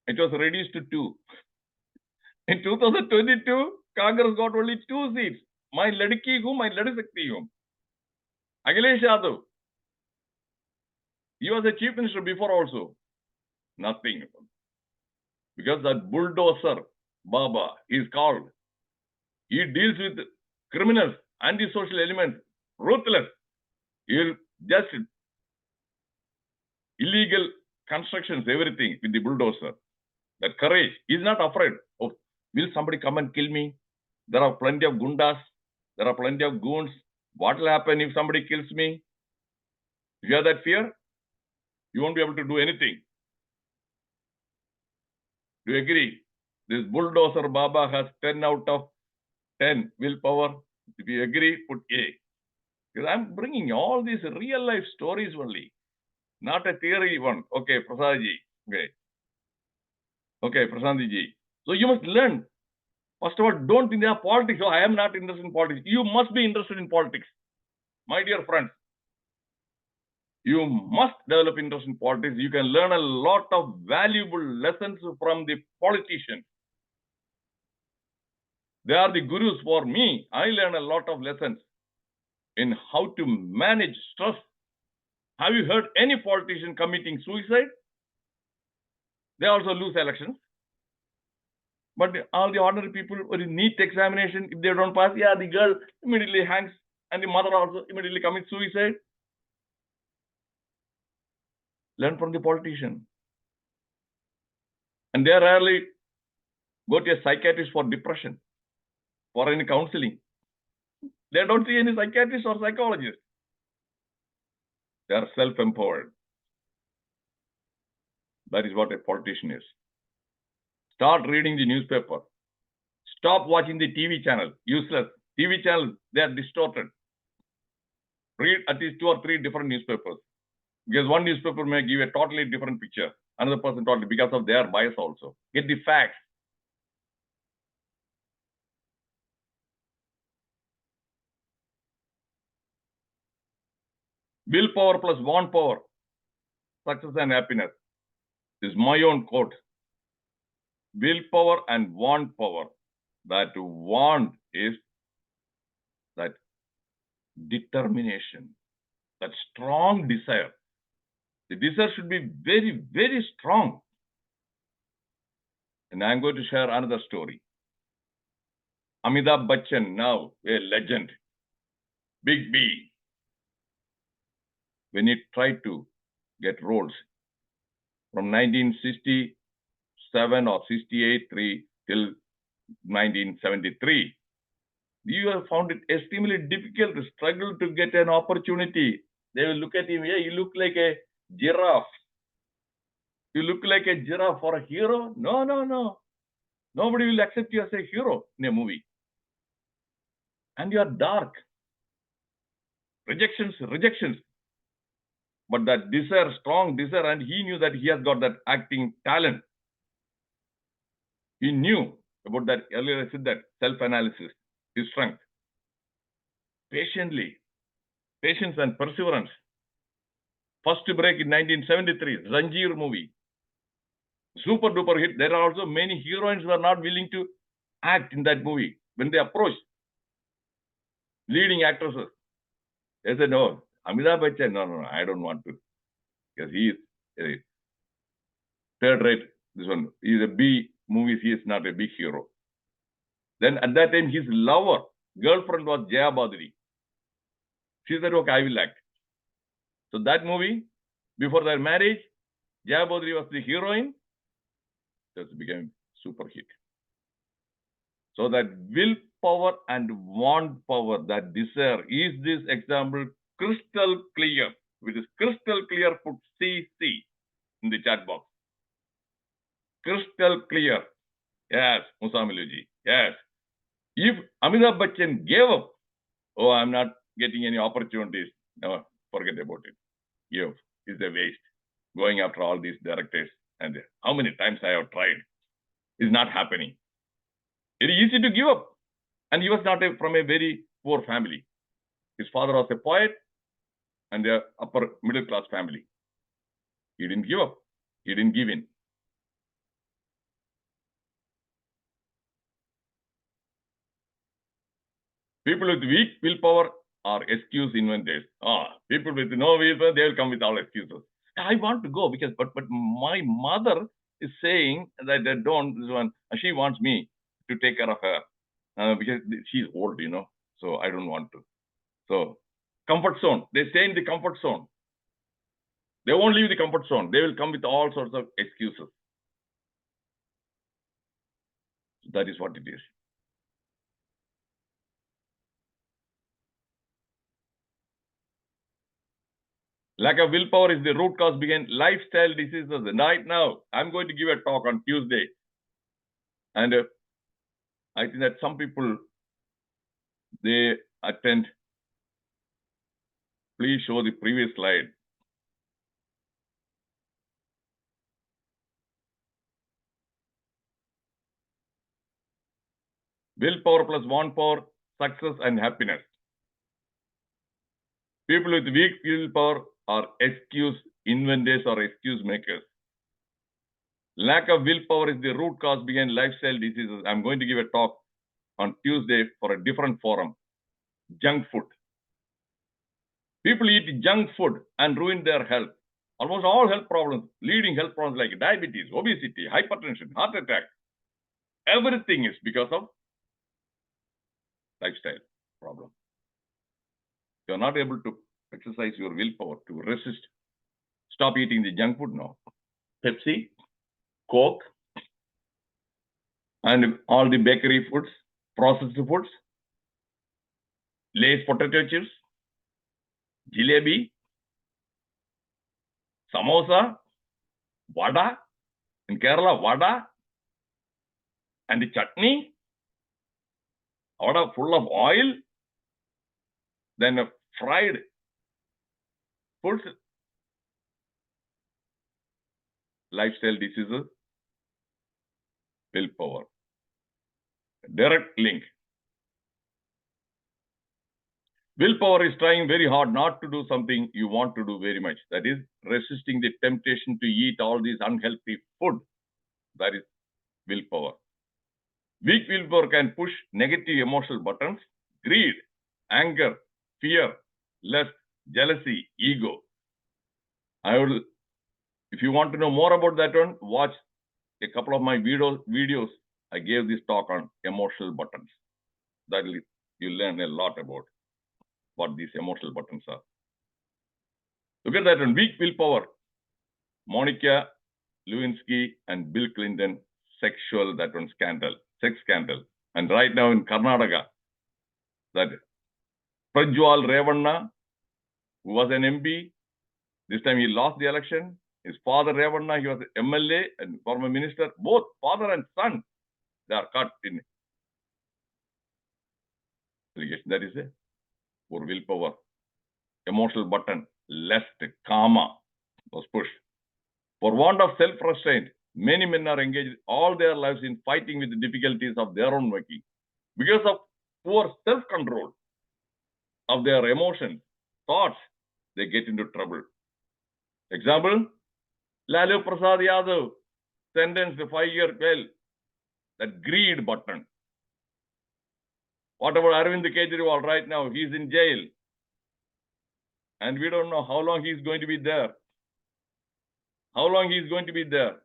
It was reduced to 2. In 2022, Congress got only 2 seats. My ladki hoon, my lad sakti hoon. Akhilesh Yadav, he was a chief minister before also. Nothing. Because that bulldozer, Baba, is called. He deals with criminals, antisocial elements, ruthless. He'll just illegal constructions, everything with the bulldozer. That courage. He's not afraid of, will somebody come and kill me? There are plenty of gundas. There are plenty of goons. What will happen if somebody kills me? If you have that fear, you won't be able to do anything. Do you agree? This bulldozer Baba has 10 out of 10 willpower. If you agree, put A. Because I'm bringing all these real life stories only, not a theory one. Okay, Prasadji. Okay. Okay, Prashanti. So you must learn. First of all, don't think they are politics. Oh, I am not interested in politics. You must be interested in politics. My dear friends, You must develop interest in politics. You can learn a lot of valuable lessons from the politicians. They are the gurus for me. I learn a lot of lessons in how to manage stress. Have you heard any politician committing suicide? They also lose elections. But all the ordinary people with a neat examination, if they don't pass, yeah, the girl immediately hangs and the mother also immediately commits suicide. Learn from the politician. And they rarely go to a psychiatrist for depression, for any counseling. They don't see any psychiatrist or psychologist. They are self-empowered. That is what a politician is. Start reading the newspaper. Stop watching the TV channel. Useless. TV channels, they are distorted. Read at least 2 or 3 different newspapers. Because one newspaper may give a totally different picture. Another person totally, because of their bias also. Get the facts. Willpower plus want power. Success and happiness. This is my own quote. Willpower and want power. That want is that determination, that strong desire. The desire should be very, very strong. And I'm going to share another story. Amitabh Bachchan, now a legend, Big B, when he tried to get roles from 1967 or 68 till 1973, you have found it extremely difficult to struggle to get an opportunity. They will look at him, yeah, you look like a giraffe. You look like a giraffe for a hero? No, no, no. Nobody will accept you as a hero in a movie. And you are dark. Rejections. But that desire, strong desire, and he knew that he has got that acting talent. He knew about that. Earlier I said that self-analysis, his strength. Patience and perseverance. First break in 1973, Zanjeer movie. Super duper hit. There are also many heroines who are not willing to act in that movie. When they approach leading actresses, they said, no, Amitabh Bachchan, no, I don't want to. Because he is a third rate. This one, he is a B movies, he is not a big hero. Then at that time, his lover, girlfriend was Jaya Badri. She said, okay, I will act. So that movie, before their marriage, Jaya Badri was the heroine. Just became super hit. So that willpower and want power, that desire, is this example crystal clear? Which is crystal clear, put CC in the chat box. Crystal clear. Yes, Musamiluji. Yes. If Amitabh Bachchan gave up, oh, I'm not getting any opportunities. No, forget about it. Give. It's a waste. Going after all these directors. And how many times I have tried. It's not happening. Very easy to give up. And he was not from a very poor family. His father was a poet and a upper middle class family. He didn't give up. He didn't give in. People with weak willpower are excuse inventors. People with no willpower, they will come with all excuses. I want to go because, but my mother is saying that they don't. This one, she wants me to take care of her because she's old, So I don't want to. So comfort zone. They stay in the comfort zone. They won't leave the comfort zone. They will come with all sorts of excuses. That is what it is. Lack of willpower is the root cause behind lifestyle diseases. Right now, I'm going to give a talk on Tuesday. And I think that some people, they attend. Please show the previous slide. Willpower plus want power, success and happiness. People with weak willpower are excuse inventors or excuse makers. Lack of willpower is the root cause behind lifestyle diseases. I'm going to give a talk on Tuesday for a different forum. Junk food. People eat junk food and ruin their health. Almost all health problems, leading health problems like diabetes, obesity, hypertension, heart attack, everything is because of lifestyle problem. You're not able to exercise your willpower to resist. Stop eating the junk food now. Pepsi, Coke, and all the bakery foods, processed foods, Lay's potato chips, jalebi, samosa, vada, in Kerala, vada, and the chutney, vada full of oil, then fried foods, lifestyle diseases, willpower. Direct link. Willpower is trying very hard not to do something you want to do very much. That is resisting the temptation to eat all these unhealthy food. That is willpower. Weak willpower can push negative emotional buttons, greed, anger, fear, lust, jealousy, ego. If you want to know more about that one, watch a couple of my videos. I gave this talk on emotional buttons. That you learn a lot about what these emotional buttons are. Look at that one, weak willpower. Monica Lewinsky and Bill Clinton sex scandal. And right now in Karnataka, that Prajwal Revanna, who was an MP, this time he lost the election. His father Revanna, he was an MLA and former minister. Both father and son, they are caught in litigation. That is it. For willpower, emotional button, lust, karma was pushed. For want of self-restraint, many men are engaged all their lives in fighting with the difficulties of their own making. Because of poor self-control of their emotions, thoughts, they get into trouble. Example, Lalu Prasad Yadav, sentenced to 5-year jail. That greed button. What about Arvind Kejriwal right now? He's in jail. And we don't know how long he's going to be there. How long he's going to be there?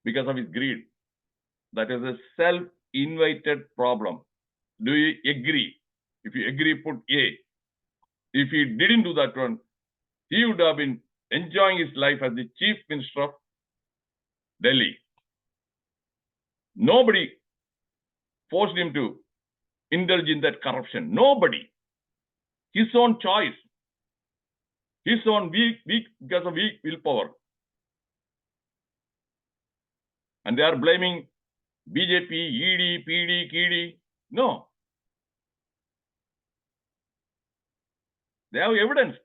Because of his greed. That is a self-invited problem. Do you agree? If you agree, put A. If he didn't do that one, he would have been enjoying his life as the chief minister of Delhi. Nobody forced him to indulge in that corruption. Nobody. His own choice. His own weak because of weak willpower. And they are blaming BJP, ED, PD, KD. No. They have evidence.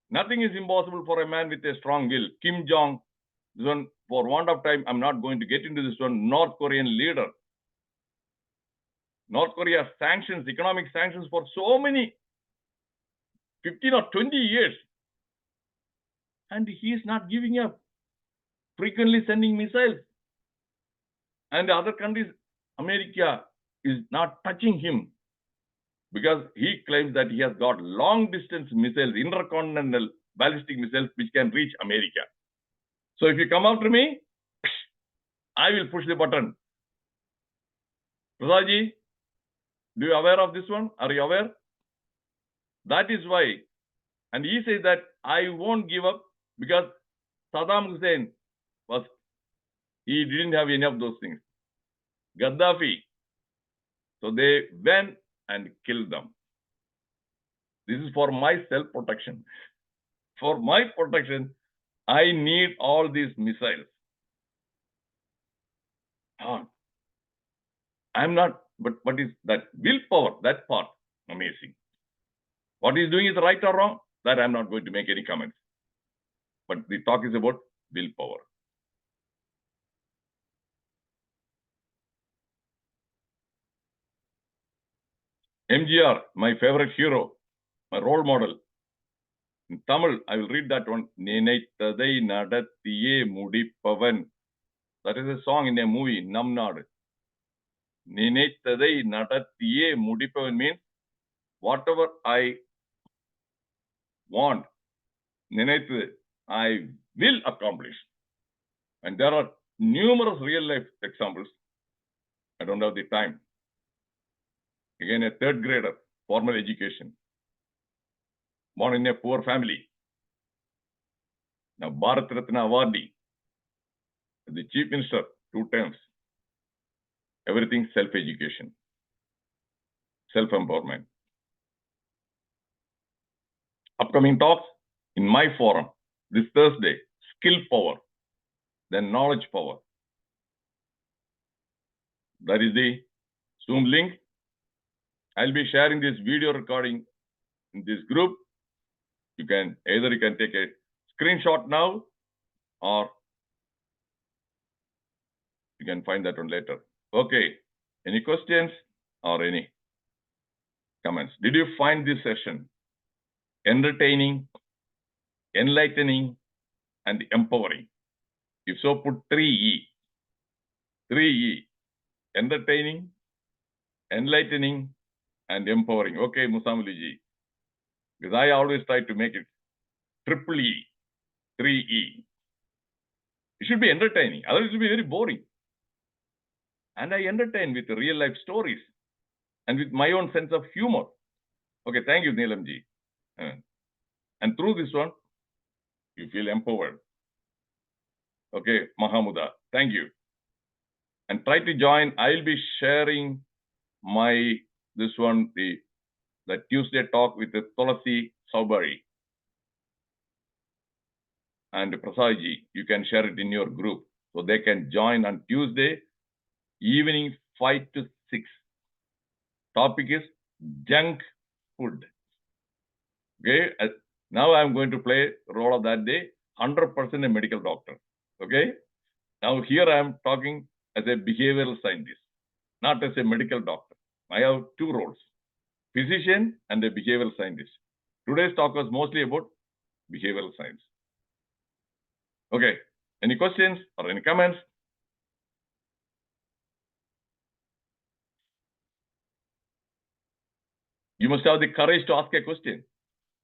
Nothing is impossible for a man with a strong will. Kim Jong, this one, for want of time, I'm not going to get into this one, North Korean leader. North Korea sanctions, economic sanctions for so many, 15 or 20 years. And he is not giving up. Frequently sending missiles. And the other countries, America is not touching him. Because he claims that he has got long-distance missiles, intercontinental ballistic missiles, which can reach America. So if you come after me, I will push the button. Prasadji, do you aware of this one? Are you aware? That is why. And he says that I won't give up because Saddam Hussein he didn't have any of those things. Gaddafi. So they went and killed them. This is for my self-protection. For my protection, I need all these missiles. I'm not, but what is that willpower, that part, amazing. What he's doing is right or wrong, that I'm not going to make any comments. But the talk is about willpower. MGR, my favorite hero, my role model. In Tamil, I will read that one. Ninaithadai nadathiye mudipavan. That is a song in a movie, Nam Nadu. Ninaithadai nadathiye mudipavan means whatever I want, Ninaithu, I will accomplish. And there are numerous real life examples. I don't have the time. Again, a third grader, formal education, born in a poor family. Now, Bharat Ratna awardee, the chief minister, 2 terms. Everything self-education, self-empowerment. Upcoming talks in my forum this Thursday, skill power, then knowledge power. That is the Zoom link. I'll be sharing this video recording in this group. You can take a screenshot now, or you can find that one later. Okay. Any questions or any comments? Did you find this session entertaining, enlightening, and empowering? If so, put 3E. 3E. Entertaining, enlightening, and empowering. Okay, Musamuliji. Because I always try to make it triple E. 3E. It should be entertaining. Otherwise, it will be very boring. And I entertain with real life stories and with my own sense of humor. Okay, thank you, Neelamji. And through this one, you feel empowered. Okay, Mahamuda, thank you. And try to join. I'll be sharing this one, the Tuesday talk with the Tulasi Saubari and Prasadji. You can share it in your group so they can join on Tuesday evening 5 to 6. Topic is junk food. Okay, now I'm going to play role of that day, 100% a medical doctor. Okay, now here I am talking as a behavioral scientist, not as a medical doctor. I have 2 roles, physician and a behavioral scientist. Today's talk was mostly about behavioral science. Okay, any questions or any comments? You must have the courage to ask a question.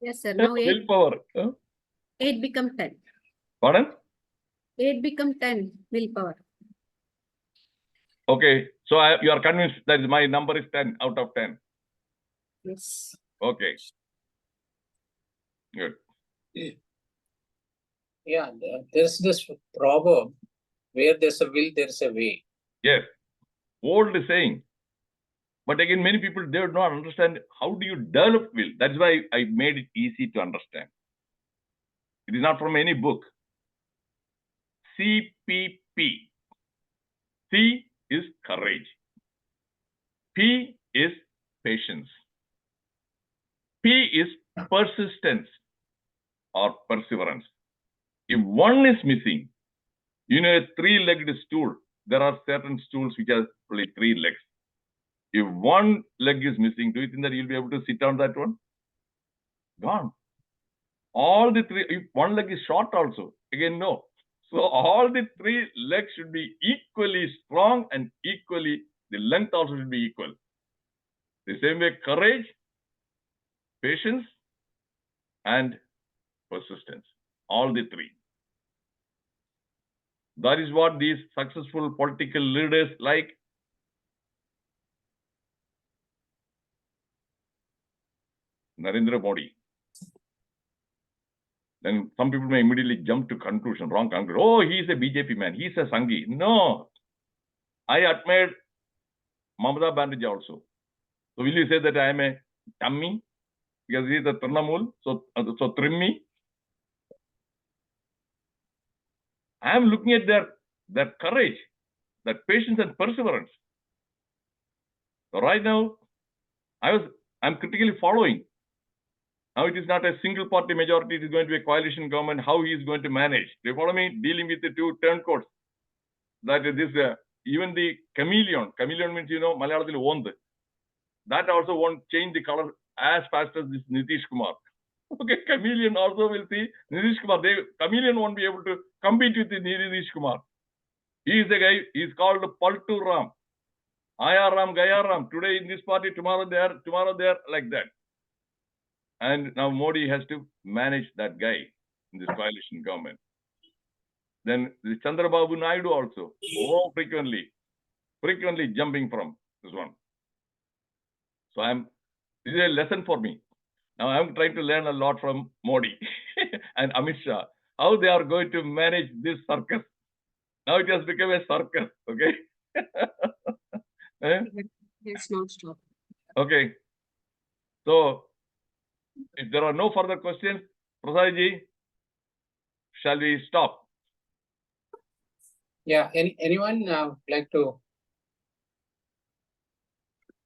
Yes, sir. Now 8, Willpower. Huh? 8 become 10. Pardon? 8 become 10 willpower. Okay, so you are convinced that my number is 10 out of 10. Yes. Okay. Good. Yeah, there's this proverb, where there's a will, there's a way. Yes. Old saying. But again, many people, they do not understand how do you develop will. That's why I made it easy to understand. It is not from any book. CPP. C is courage. P is patience. P is persistence or perseverance. If one is missing, you know, a 3-legged stool, there are certain stools which have only 3 legs. If one leg is missing, do you think that you'll be able to sit on that one? Gone. All the 3, if one leg is short also, again, no. So all the 3 legs should be equally strong and equally, the length also should be equal. The same way, courage, patience, and persistence. All the 3. That is what these successful political leaders like. Narendra Modi. Then some people may immediately jump to conclusion, wrong conclusion. Oh, he is a BJP man. He is a Sanghi. No. I admired Mamata Banerjee also. So will you say that I am a tummy? Because he is a Trinamool. So trim me. I am looking at their courage, that patience and perseverance. So right now, I'm critically following. Now it is not a single party majority, it is going to be a coalition government, how he is going to manage. Do you follow me? Dealing with the 2 turncoats. That this, even the chameleon means, you know, Malayalam, that also won't change the color as fast as this Nitish Kumar. Okay, chameleon also will see Nitish Kumar. Chameleon won't be able to compete with Nitish Kumar. He is a guy, he is called Paltu Ram. Aya Ram, Gaya Ram. Today in this party, tomorrow there, like that. And now Modi has to manage that guy in this coalition government. Then the Chandrababu Naidu also, frequently jumping from this one. So this is a lesson for me. Now I'm trying to learn a lot from Modi and Amit Shah, how they are going to manage this circus. Now it has become a circus, okay? Let's not stop. Okay. So, if there are no further questions, Prasad ji, shall we stop? Yeah, anyone like to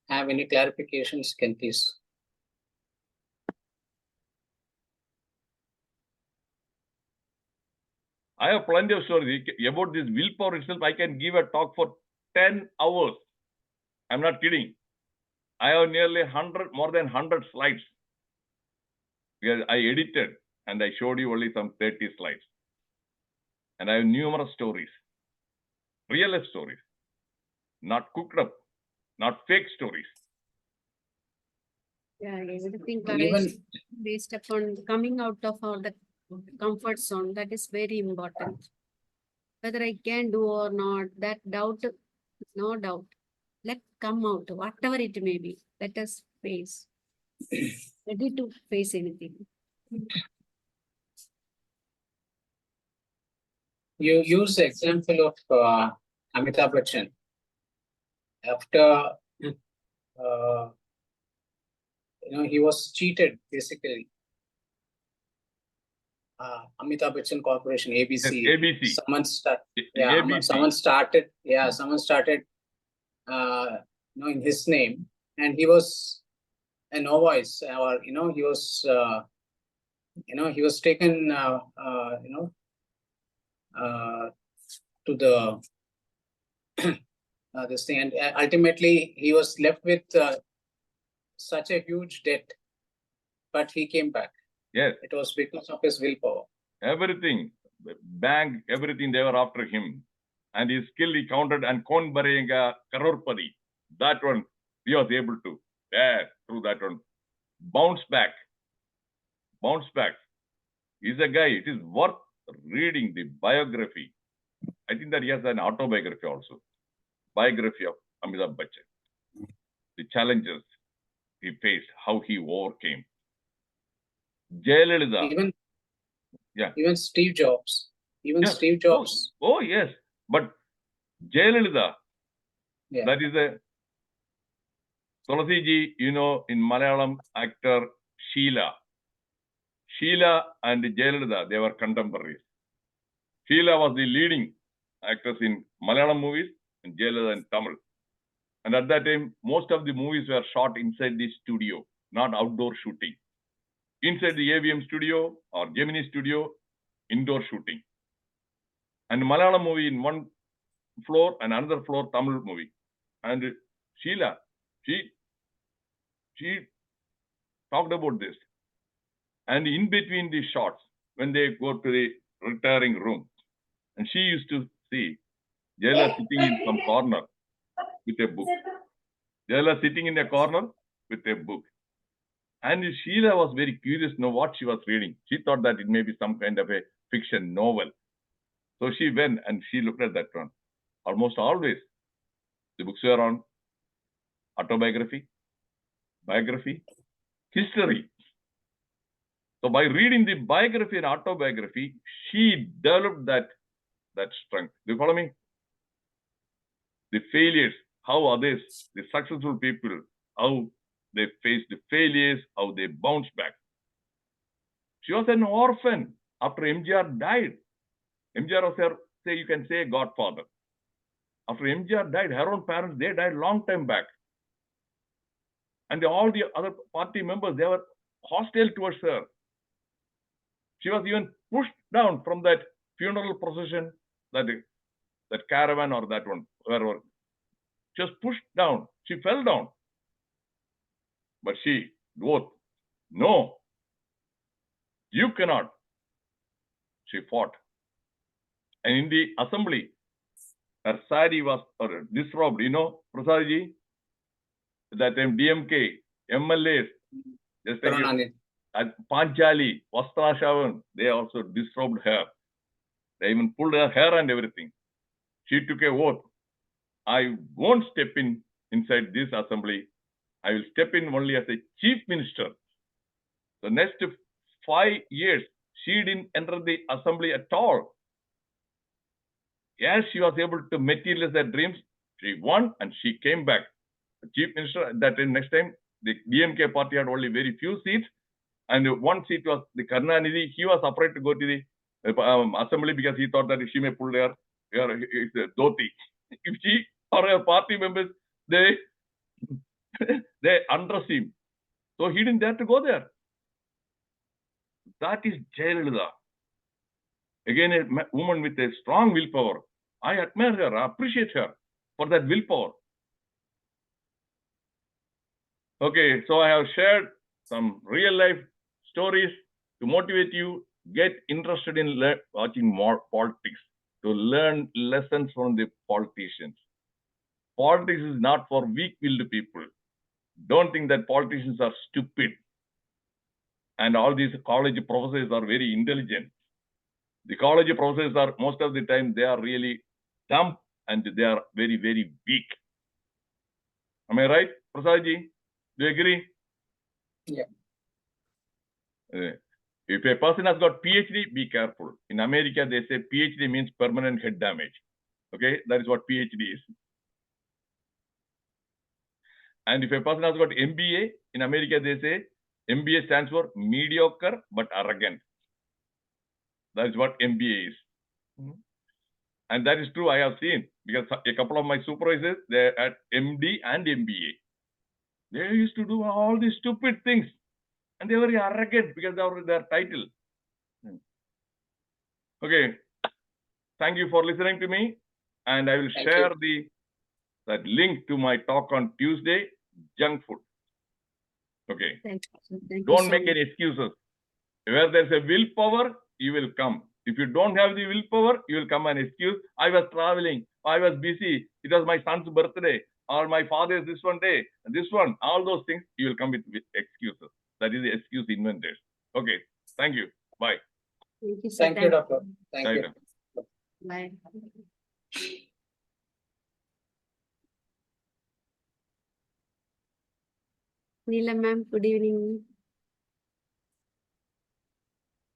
have any clarifications, can please. I have plenty of stories about this willpower itself. I can give a talk for 10 hours. I'm not kidding. I have nearly more than 100 slides. Because I edited and I showed you only some 30 slides. And I have numerous stories, real life stories, not cooked up, not fake stories. Yeah, everything And even- courage based upon coming out of all the comfort zone. That is very important. Whether I can do or not, that doubt, no doubt. Let come out, whatever it may be. Let us face. Ready to face anything. You use the example of Amitabh Bachchan. After he was cheated basically. Amitabh Bachchan Corporation, ABC. Yes, ABC. Someone started in his name, and he was a novice, or he was taken to the this thing, and ultimately he was left with such a huge debt, but he came back. Yes. It was because of his willpower. Everything, the bank, everything, they were after him. And his skill he counted, and Kon Barenga Karorpadi. That one, he was able to, through that one, bounce back. He's a guy, it is worth reading the biography. I think that he has an autobiography also. Biography of Amitabh Bachchan. The challenges he faced, how he overcame. Jayalalitha. Even Steve Jobs. Steve Jobs. Oh, yes. But Jayalalitha, that is a Tulasi ji, in Malayalam actor Sheila. Sheila and Jayalalitha, they were contemporaries. Sheila was the leading actress in Malayalam movies and Jayalalitha in Tamil. And at that time, most of the movies were shot inside the studio, not outdoor shooting. Inside the AVM studio or Gemini studio, indoor shooting. And Malayalam movie in one floor and another floor Tamil movie. And Sheila, she talked about this. And in between the shots, when they go to the retiring room, and she used to see Jayala sitting in some corner with a book. Jayala sitting in a corner with a book. And Sheila was very curious to know what she was reading. She thought that it may be some kind of a fiction novel. So she went and she looked at that one. Almost always, the books were on autobiography, biography, history. So by reading the biography and autobiography, she developed that strength. Do you follow me? The failures, how others, the successful people, how they faced the failures, how they bounced back. She was an orphan after MGR died. MGR was her, you can say, godfather. After MGR died, her own parents, they died long time back. And all the other party members, they were hostile towards her. She was even pushed down from that funeral procession, that caravan or that one, wherever. She was pushed down. She fell down. But she wrote, no, You cannot. She fought. And in the assembly, her sari was disrobed. You know, Prasadji, that time DMK, MLAs, just like Karunanidhi. at Panchali, Vastrashavan, they also disrobed her. They even pulled her hair and everything. She took a oath. I won't step inside this assembly. I will step in only as a chief minister. The next 5 years, she didn't enter the assembly at all. Yes, she was able to materialize her dreams. She won and she came back. The chief minister, that next time, the DMK party had only very few seats. And one seat was the Karunanidhi. He was afraid to go to the assembly because he thought that she may pull her dhoti. If she or her party members, they undress him. So he didn't dare to go there. That is Jayalalitha. Again, a woman with a strong willpower. I admire her, I appreciate her for that willpower. Okay, so I have shared some real life stories to motivate you, get interested in watching more politics, to learn lessons from the politicians. Politics is not for weak-willed people. Don't think that politicians are stupid and all these college professors are very intelligent. The college professors are, most of the time, they are really dumb and they are very, very weak. Am I right, Prasadji? Do you agree? Yeah. If a person has got PhD, be careful. In America, they say PhD means permanent head damage. Okay, that is what PhD is. And if a person has got MBA, in America, they say MBA stands for mediocre but arrogant. That is what MBA is. And that is true, I have seen, because a couple of my supervisors, they're at MD and MBA. They used to do all these stupid things. And they were very arrogant because of their title. Okay. Thank you for listening to me. And I will share that link to my talk on Tuesday, junk food. Okay. Thank you Don't so make much. any excuses. Where there's a willpower, you will come. If you don't have the willpower, you will come and excuse. I was traveling. I was busy. It was my son's birthday. Or my father's this one day. This one. All those things, you will come with excuses. That is the excuse inventors. Okay. Thank you. Bye. Thank you, sir. Thank you, doctor. Thank Right. you. Bye. Neela ma'am, good evening.